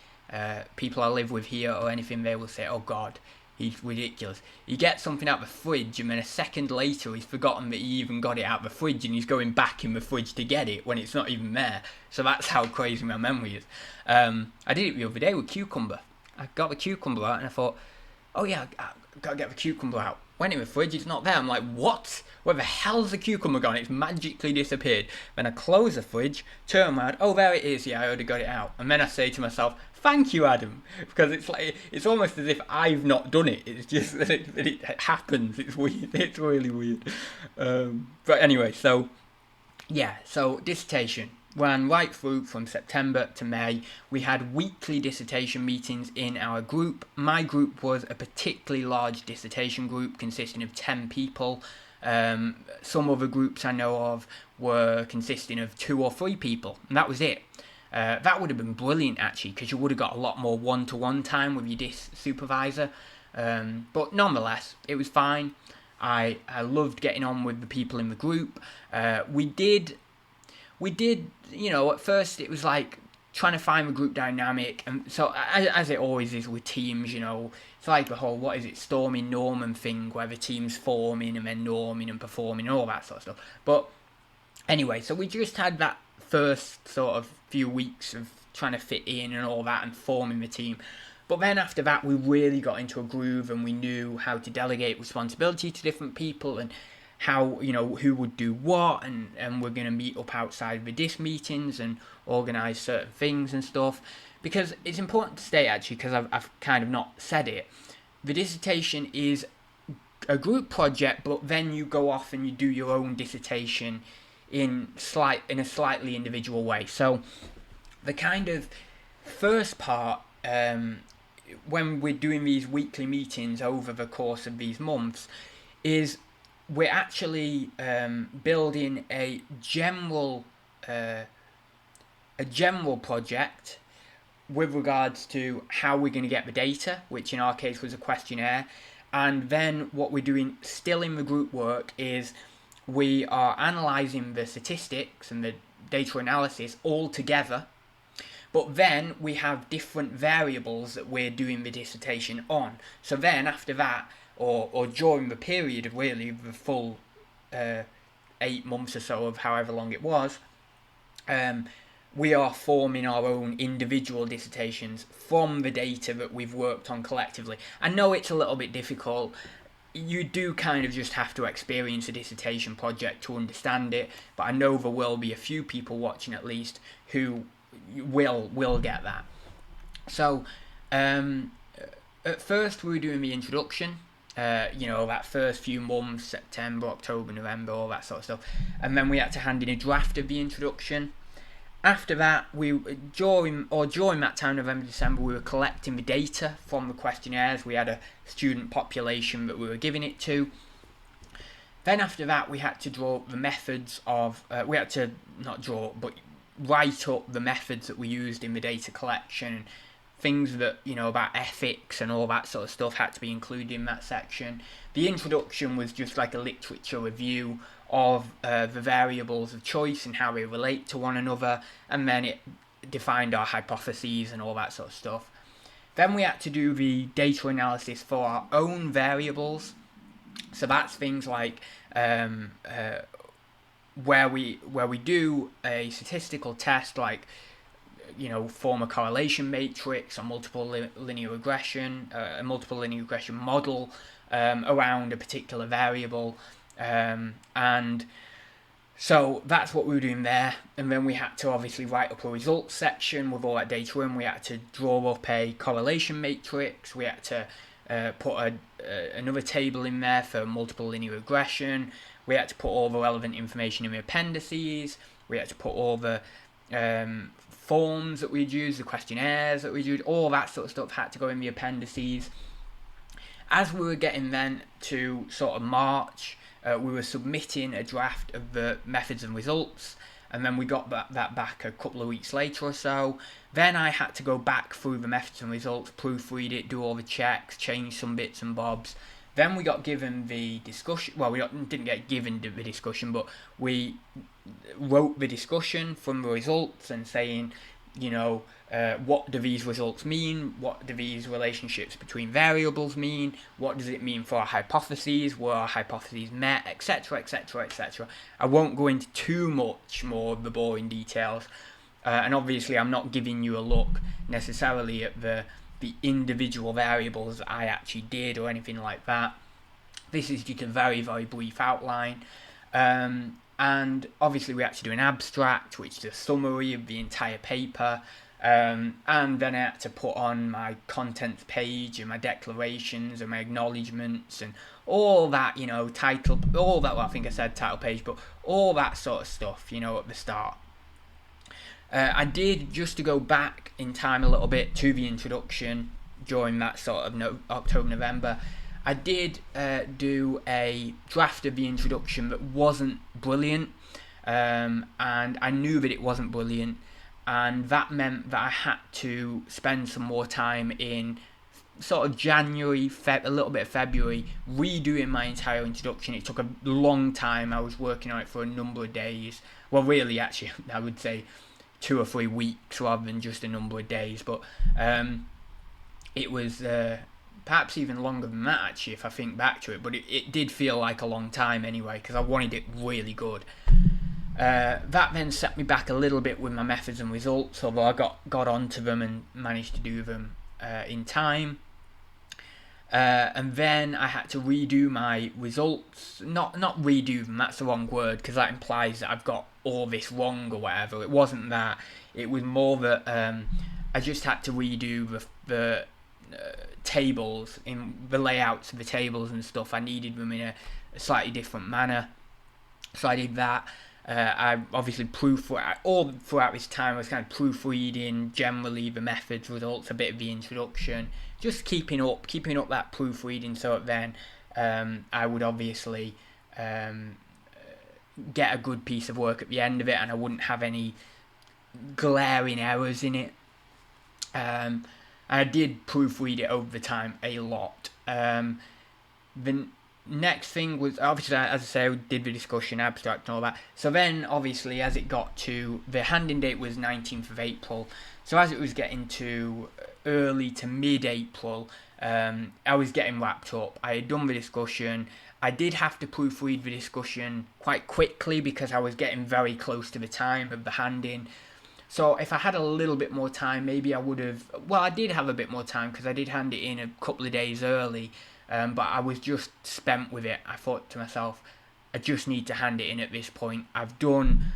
[SPEAKER 1] people I live with here or anything, they will say, oh God, he's ridiculous. He gets something out of the fridge and then a second later he's forgotten that he even got it out of the fridge and he's going back in the fridge to get it when it's not even there. So that's how crazy my memory is. I did it the other day with cucumber. I got the cucumber out and I thought, oh yeah, I've got to get the cucumber out. Went in the fridge, it's not there. I'm like, what? Where the hell's the cucumber gone? It's magically disappeared. Then I close the fridge, turn around, oh, there it is. Yeah, I already got it out. And then I say to myself, thank you, Adam. Because it's almost as if I've not done it. It's just that it happens. It's weird. It's really weird. But anyway, so dissertation ran right through from September to May. We had weekly dissertation meetings in our group. My group was a particularly large dissertation group consisting of 10 people. Some other groups I know of were consisting of 2 or 3 people, and that was it. That would have been brilliant, actually, because you would have got a lot more one-to-one time with your supervisor. But nonetheless, it was fine. I loved getting on with the people in the group. We did, at first it was like trying to find the group dynamic, and so as it always is with teams, it's like the whole, Stormy Norman thing, where the team's forming and then norming and performing and all that sort of stuff. But anyway, so we just had that first sort of few weeks of trying to fit in and all that and forming the team. But then after that, we really got into a groove and we knew how to delegate responsibility to different people and how, who would do what, and we're going to meet up outside the DIS meetings and organise certain things and stuff. Because it's important to state, actually, because I've kind of not said it, the dissertation is a group project, but then you go off and you do your own dissertation in a slightly individual way. So the kind of first part, when we're doing these weekly meetings over the course of these months, is we're actually building a general project with regards to how we're going to get the data, which in our case was a questionnaire. And then what we're doing still in the group work is we are analysing the statistics and the data analysis all together. But then we have different variables that we're doing the dissertation on. So then after that, or during the period of really the full 8 months or so of however long it was, we are forming our own individual dissertations from the data that we've worked on collectively. I know it's a little bit difficult. You do kind of just have to experience a dissertation project to understand it, but I know there will be a few people watching at least who will get that. So at first we were doing the introduction, that first few months, September, October, November, all that sort of stuff, and then we had to hand in a draft of the introduction. After that, during that time, November, December, we were collecting the data from the questionnaires. We had a student population that we were giving it to. Then after that, we had to draw the methods of, write up the methods that we used in the data collection, things that, about ethics and all that sort of stuff had to be included in that section. The introduction was just like a literature review of the variables of choice and how they relate to one another, and then it defined our hypotheses and all that sort of stuff. Then we had to do the data analysis for our own variables. So that's things like where we do a statistical test, like form a correlation matrix or multiple linear regression, a multiple linear regression model around a particular variable, and so that's what we were doing there. And then we had to obviously write up a results section with all that data in. We had to draw up a correlation matrix. We had to put another table in there for multiple linear regression. We had to put all the relevant information in the appendices. We had to put all the forms that we'd use, the questionnaires that we'd use, all that sort of stuff had to go in the appendices. As we were getting then to sort of March, we were submitting a draft of the methods and results, and then we got that back a couple of weeks later or so. Then I had to go back through the methods and results, proofread it, do all the checks, change some bits and bobs. Then we got given the discussion. Well, we didn't get given the discussion, but we wrote the discussion from the results and saying, what do these results mean? What do these relationships between variables mean? What does it mean for our hypotheses? Were our hypotheses met? Etc., etc., etc. I won't go into too much more of the boring details. And obviously, I'm not giving you a look necessarily at the individual variables that I actually did or anything like that. This is just a very, very brief outline. And obviously we had to do an abstract, which is a summary of the entire paper. And then I had to put on my contents page and my declarations and my acknowledgements and all that, title, all that, well, I think I said title page, but all that sort of stuff, at the start. I did, just to go back in time a little bit to the introduction during that sort of October, November, I did do a draft of the introduction that wasn't brilliant, and I knew that it wasn't brilliant, and that meant that I had to spend some more time in sort of January, a little bit of February, redoing my entire introduction. It took a long time. I was working on it for a number of days. Well, really, actually, I would say 2 or 3 weeks rather than just a number of days, but it was perhaps even longer than that, actually, if I think back to it, but it did feel like a long time anyway, because I wanted it really good. That then set me back a little bit with my methods and results, although I got onto them and managed to do them in time. And then I had to redo my results. Not redo them, that's the wrong word, because that implies that I've got all this wrong or whatever. It wasn't that. It was more that I just had to redo the tables, in the layouts of the tables and stuff. I needed them in a slightly different manner. So I did that. I obviously all throughout this time I was kind of proofreading generally the methods, results, a bit of the introduction, just keeping up that proofreading, so that then I would obviously get a good piece of work at the end of it, and I wouldn't have any glaring errors in it. I did proofread it over the time a lot. The next thing was, obviously, as I say, I did the discussion, abstract and all that. So then, obviously, as it got to, the handing date was 19th of April. So as it was getting to early to mid-April, I was getting wrapped up. I had done the discussion. I did have to proofread the discussion quite quickly because I was getting very close to the time of the handing. So if I had a little bit more time, maybe I would have... Well, I did have a bit more time because I did hand it in a couple of days early, but I was just spent with it. I thought to myself, I just need to hand it in at this point. I've done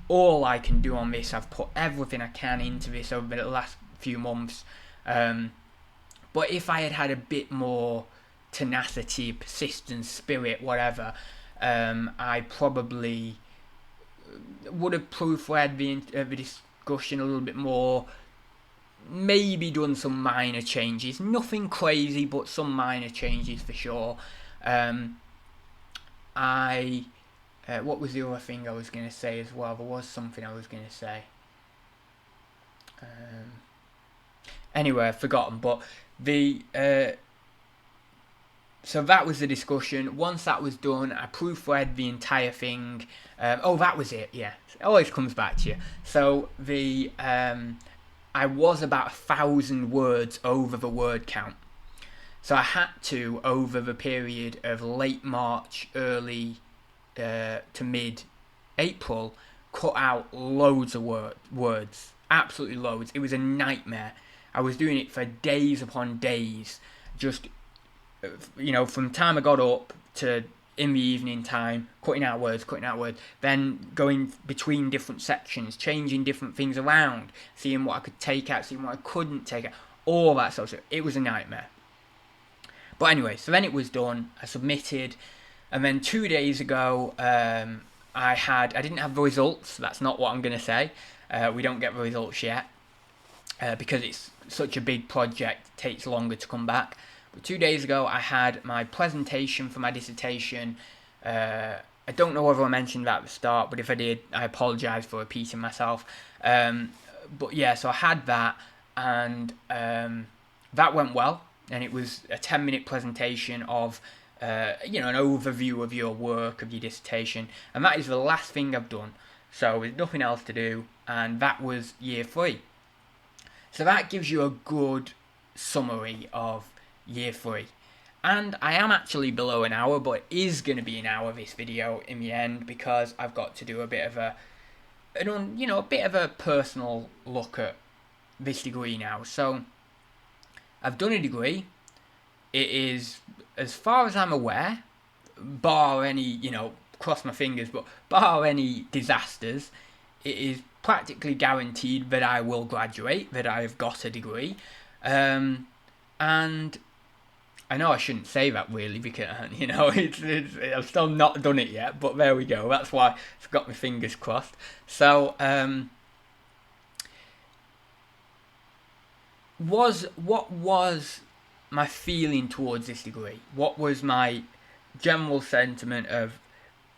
[SPEAKER 1] all I can do on this. I've put everything I can into this over the last few months. But if I had had a bit more tenacity, persistence, spirit, whatever, I probably would have proofread the discussion a little bit more, maybe done some minor changes, nothing crazy, but some minor changes for sure. What was the other thing I was going to say as well? There was something I was going to say. Anyway, I've forgotten, but the so that was the discussion. Once that was done, I proofread the entire thing. That was it. Yeah, it always comes back to you. So I was about 1,000 words over the word count. So I had to, over the period of late March, early to mid-April, cut out loads of words. Absolutely loads. It was a nightmare. I was doing it for days upon days. Just, from time I got up to in the evening time, cutting out words, then going between different sections, changing different things around, seeing what I could take out, seeing what I couldn't take out, all that sort of stuff. It was a nightmare. But anyway, so then it was done. I submitted, and then 2 days ago, I didn't have the results. That's not what I'm going to say. We don't get the results yet because it's such a big project. It takes longer to come back. But 2 days ago, I had my presentation for my dissertation. I don't know whether I mentioned that at the start, but if I did, I apologise for repeating myself. But yeah, so I had that, and that went well. And it was a 10-minute presentation of, an overview of your work, of your dissertation. And that is the last thing I've done. So there's nothing else to do. And that was year 3. So that gives you a good summary of year 3. And I am actually below an hour, but it is going to be an hour, this video, in the end, because I've got to do a bit of a bit of a personal look at this degree now. So I've done a degree. It is, as far as I'm aware, bar any, cross my fingers, but bar any disasters, it is practically guaranteed that I will graduate, that I've got a degree. And I know I shouldn't say that really, because, I've still not done it yet, but there we go. That's why I've got my fingers crossed. So, what was my feeling towards this degree? What was my general sentiment of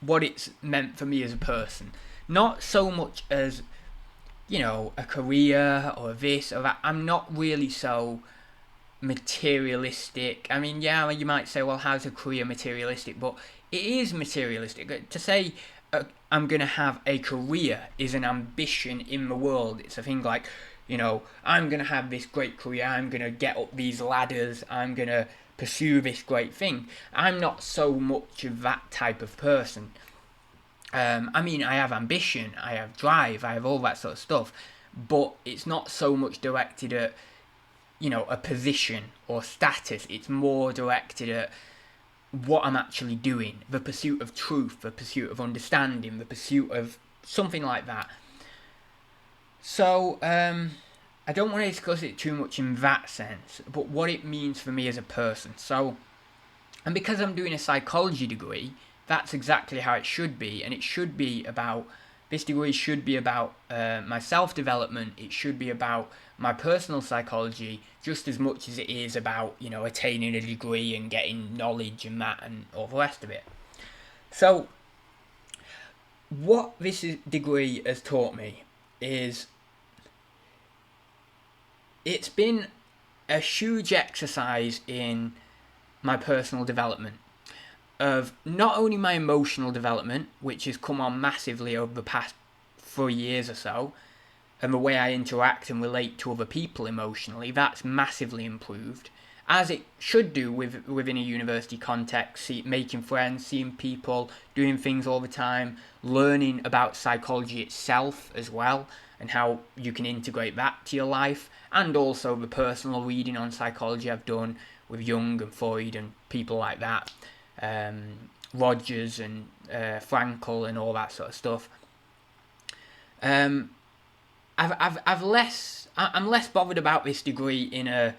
[SPEAKER 1] what it's meant for me as a person? Not so much as, a career or this or that. I'm not really so materialistic. I mean, yeah, you might say, well, how's a career materialistic? But it is materialistic. To say I'm going to have a career is an ambition in the world. It's a thing like, I'm going to have this great career, I'm going to get up these ladders, I'm going to pursue this great thing. I'm not so much of that type of person. I have ambition, I have drive, I have all that sort of stuff, but it's not so much directed at, a position or status. It's more directed at what I'm actually doing, the pursuit of truth, the pursuit of understanding, the pursuit of something like that. So, I don't want to discuss it too much in that sense, but what it means for me as a person. So, and because I'm doing a psychology degree, that's exactly how it should be, and it should be about, this degree should be about my self-development, it should be about my personal psychology, just as much as it is about, attaining a degree and getting knowledge and that and all the rest of it. So, what this degree has taught me is, it's been a huge exercise in my personal development, of not only my emotional development, which has come on massively over the past 4 years or so, and the way I interact and relate to other people emotionally, that's massively improved, as it should do within a university context, making friends, seeing people, doing things all the time, learning about psychology itself as well, and how you can integrate that to your life, and also the personal reading on psychology I've done with Jung and Freud and people like that, Rogers and Frankl and all that sort of stuff. I'm less bothered about this degree in a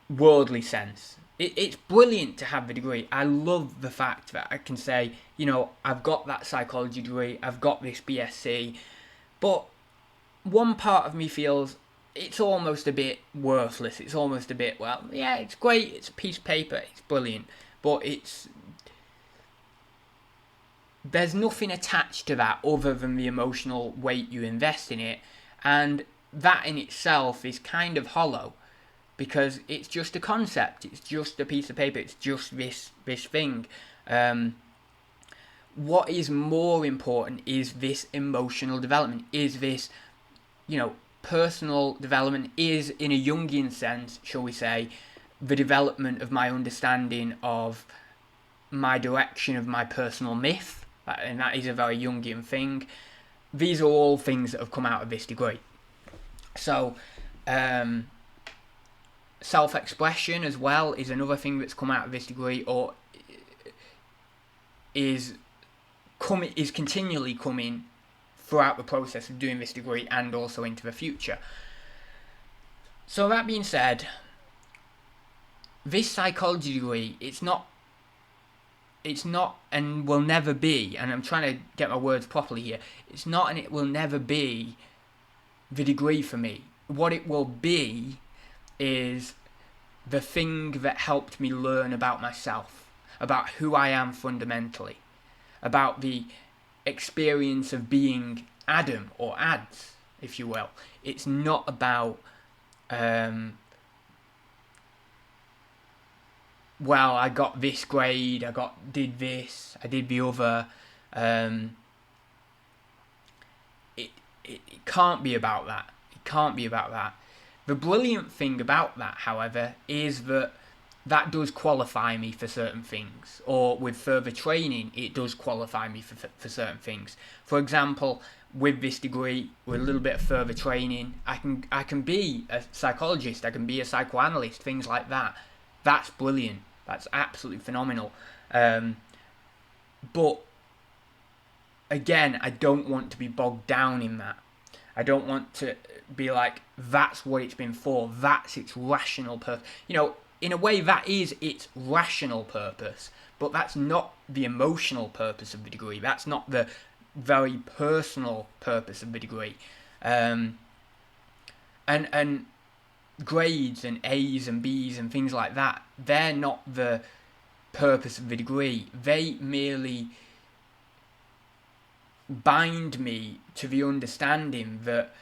[SPEAKER 1] worldly sense. It's brilliant to have the degree. I love the fact that I can say, I've got that psychology degree, I've got this BSc, but one part of me feels it's almost a bit worthless. It's almost a bit, well, yeah, it's great, it's a piece of paper, it's brilliant, but there's nothing attached to that other than the emotional weight you invest in it, and that in itself is kind of hollow. because it's just a concept, it's just a piece of paper, it's just this thing. What is more important is this emotional development, is this, personal development, is, in a Jungian sense, shall we say, the development of my understanding of my direction of my personal myth, and that is a very Jungian thing. These are all things that have come out of this degree. So, self-expression as well is another thing that's come out of this degree, or is continually coming throughout the process of doing this degree and also into the future. So that being said, this psychology degree, it's not and will never be, and I'm trying to get my words properly here, it's not and it will never be the degree for me. What it will be is the thing that helped me learn about myself, about who I am fundamentally, about the experience of being Adam, or Adz, if you will. It's not about well, I got this grade, did this, I did the other. It can't be about that. It can't be about that. The brilliant thing about that, however, is that does qualify me for certain things, or with further training, it does qualify me for certain things. For example, with this degree, with a little bit of further training, I can be a psychologist, I can be a psychoanalyst, things like that. That's brilliant. That's absolutely phenomenal. But again, I don't want to be bogged down in that. I don't want to be like, that's what it's been for. That's its rational purpose. In a way, that is its rational purpose, but that's not the emotional purpose of the degree. That's not the very personal purpose of the degree. And grades and A's and B's and things like that, they're not the purpose of the degree. They merely bind me to the understanding that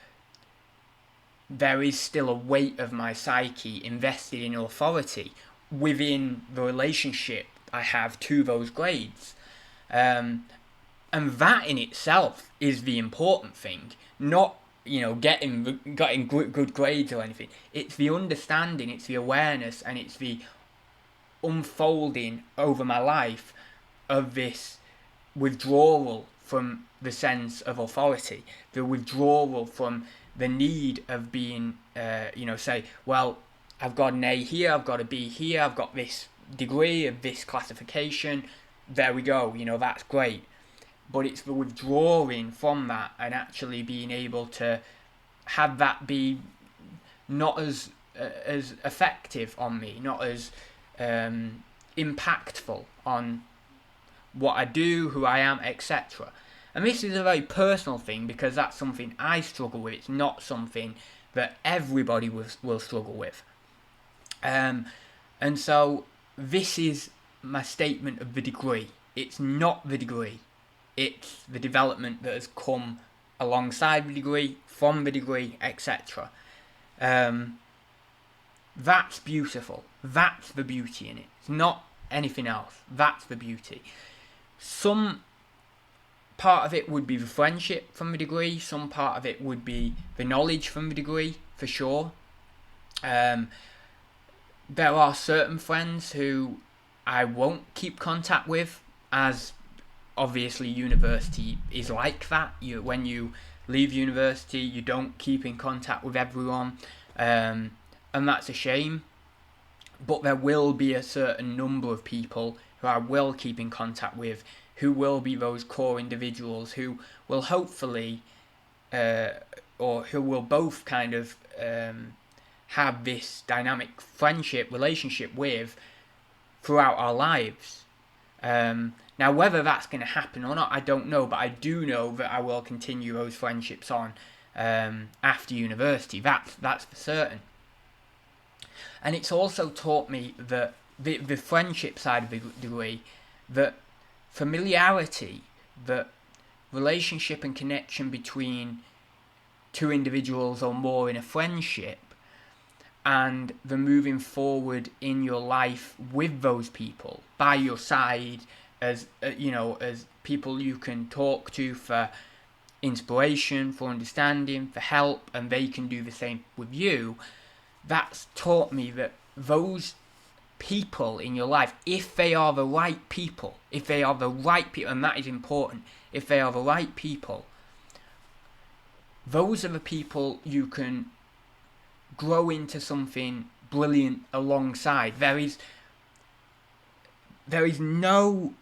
[SPEAKER 1] there is still a weight of my psyche invested in authority within the relationship I have to those grades. And that in itself is the important thing, not getting good grades or anything. It's the understanding, it's the awareness, and it's the unfolding over my life of this withdrawal from the sense of authority, the withdrawal from the need of being, say, well, I've got an A here, I've got a B here, I've got this degree of this classification, there we go, that's great. But it's the withdrawing from that and actually being able to have that be not as effective on me, not as impactful on what I do, who I am, etc. And this is a very personal thing because that's something I struggle with. It's not something that everybody will struggle with. And so this is my statement of the degree. It's not the degree. It's the development that has come alongside the degree, from the degree, etc. That's beautiful. That's the beauty in it. It's not anything else. That's the beauty. Some part of it would be the friendship from the degree. Some part of it would be the knowledge from the degree, for sure. There are certain friends who I won't keep contact with, as obviously university is like that. When you leave university, you don't keep in contact with everyone, and that's a shame. But there will be a certain number of people who I will keep in contact with, who will be those core individuals who will hopefully, or who will both kind of have this dynamic friendship, relationship with throughout our lives. Now, whether that's going to happen or not, I don't know, but I do know that I will continue those friendships on after university. That's for certain. And it's also taught me that the friendship side of the degree, that familiarity, that relationship and connection between two individuals or more in a friendship, and the moving forward in your life with those people by your side, as as people you can talk to for inspiration, for understanding, for help, and they can do the same with you. That's taught me that those people in your life, if they are the right people, and that is important, if they are the right people, those are the people you can grow into something brilliant alongside. There is no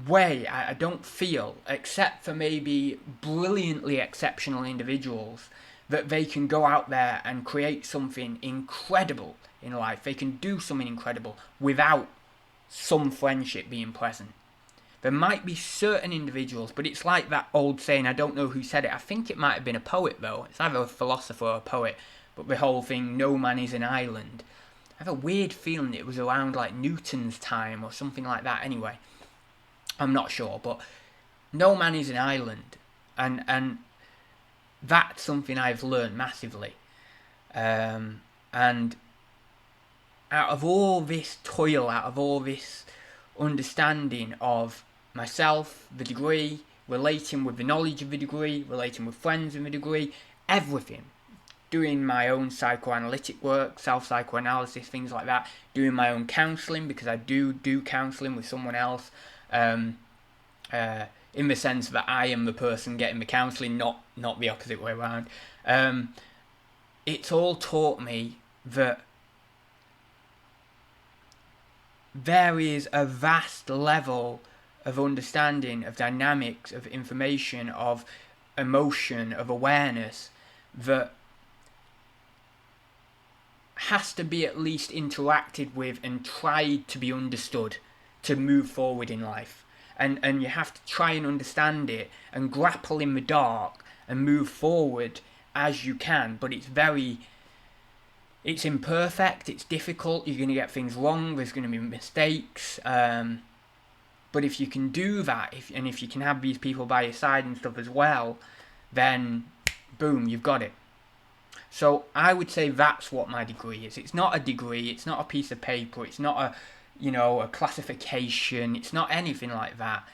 [SPEAKER 1] way, I don't feel, except for maybe brilliantly exceptional individuals, that they can go out there and create something incredible in life. They can do something incredible without some friendship being present. There might be certain individuals, but it's like that old saying, I don't know who said it, I think it might have been a poet though, it's either a philosopher or a poet, but the whole thing, no man is an island. I have a weird feeling it was around like Newton's time or something like that anyway. I'm not sure, but no man is an island, and that's something I've learned massively. And out of all this toil, out of all this understanding of myself, the degree, relating with the knowledge of the degree, relating with friends in the degree, everything, doing my own psychoanalytic work, self-psychoanalysis, things like that, doing my own counselling, because I do counselling with someone else, in the sense that I am the person getting the counselling, not the opposite way around. It's all taught me that there is a vast level of understanding, of dynamics, of information, of emotion, of awareness that has to be at least interacted with and tried to be understood to move forward in life. And you have to try and understand it and grapple in the dark and move forward as you can. But it's imperfect, it's difficult, you're going to get things wrong, there's going to be mistakes. But if you can do that, if you can have these people by your side and stuff as well, then boom, you've got it. So I would say that's what my degree is. It's not a degree, it's not a piece of paper, it's not a classification, it's not anything like that.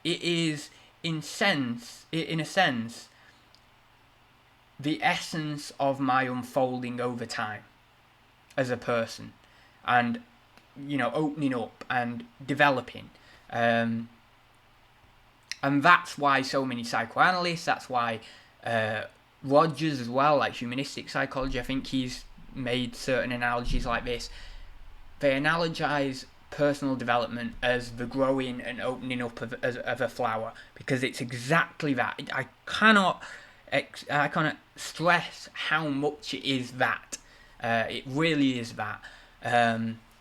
[SPEAKER 1] It is, in a sense, the essence of my unfolding over time as a person, and opening up and developing, and that's why so many psychoanalysts, that's why Rogers as well, like humanistic psychology, I think he's made certain analogies like this. They analogize personal development as the growing and opening up of a flower, because it's exactly that. I cannot stress how much it is that. It really is that.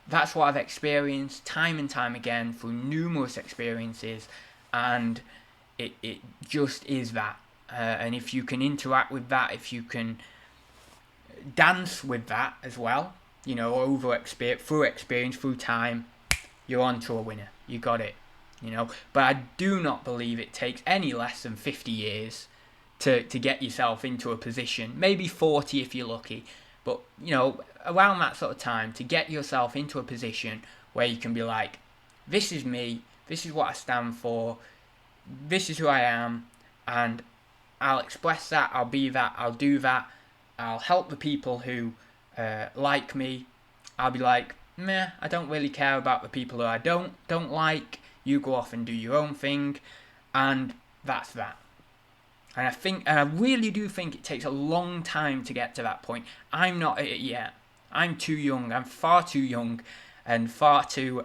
[SPEAKER 1] That's what I've experienced time and time again through numerous experiences, and it just is that. And if you can interact with that, if you can dance with that as well, through experience, through time, you're on to a winner. You got it. But I do not believe it takes any less than 50 years to get yourself into a position, maybe 40 if you're lucky, but around that sort of time, to get yourself into a position where you can be like, this is me, this is what I stand for, this is who I am, and I'll express that, I'll be that, I'll do that, I'll help the people who like me. I'll be like, meh, I don't really care about the people who I don't like, you go off and do your own thing, and that's that. And I really do think it takes a long time to get to that point. I'm not at it yet. I'm too young. I'm far too young, and far too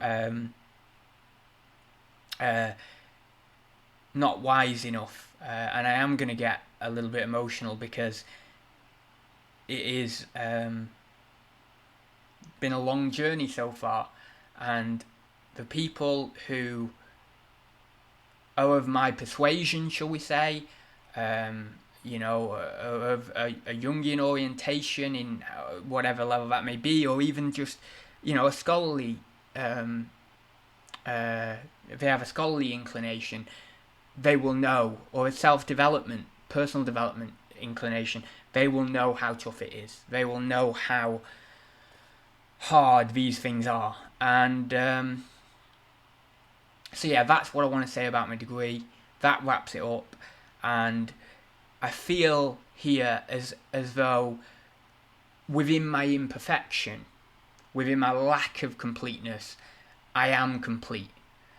[SPEAKER 1] not wise enough. And I am going to get a little bit emotional, because it is been a long journey so far, and the people who are of my persuasion, shall we say, of a Jungian orientation in whatever level that may be, or even just a scholarly, if they have a scholarly inclination, they will know, or a self-development, personal development inclination, they will know how tough it is. They will know how hard these things are. And so yeah, that's what I want to say about my degree. That wraps it up. And I feel here as though within my imperfection, within my lack of completeness, I am complete.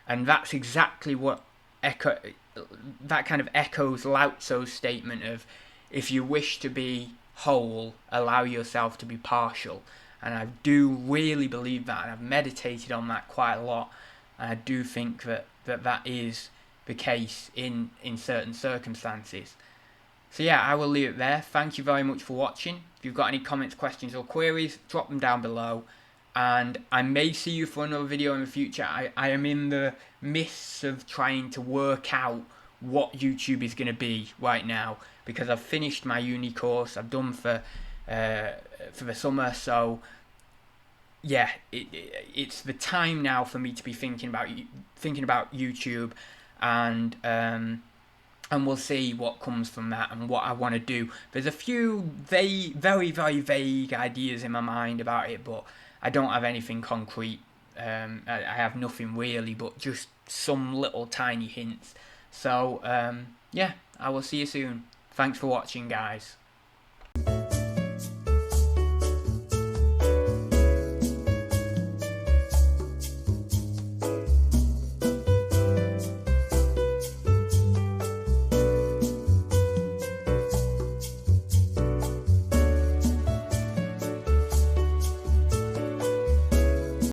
[SPEAKER 1] And that's exactly what that kind of echoes Lao Tzu's statement of, if you wish to be whole, allow yourself to be partial. And I do really believe that, and I've meditated on that quite a lot. And I do think that is the case in certain circumstances. So yeah, I will leave it there. Thank you very much for watching. If you've got any comments, questions or queries, drop them down below. And I may see you for another video in the future. I am in the midst of trying to work out what YouTube is going to be right now, because I've finished my uni course. I've done for the summer, so yeah, it's the time now for me to be thinking about YouTube, and we'll see what comes from that and what I want to do. There's a few very, very vague ideas in my mind about it, but I don't have anything concrete. I have nothing really, but just some little tiny hints. So yeah, I will see you soon. Thanks for watching, guys.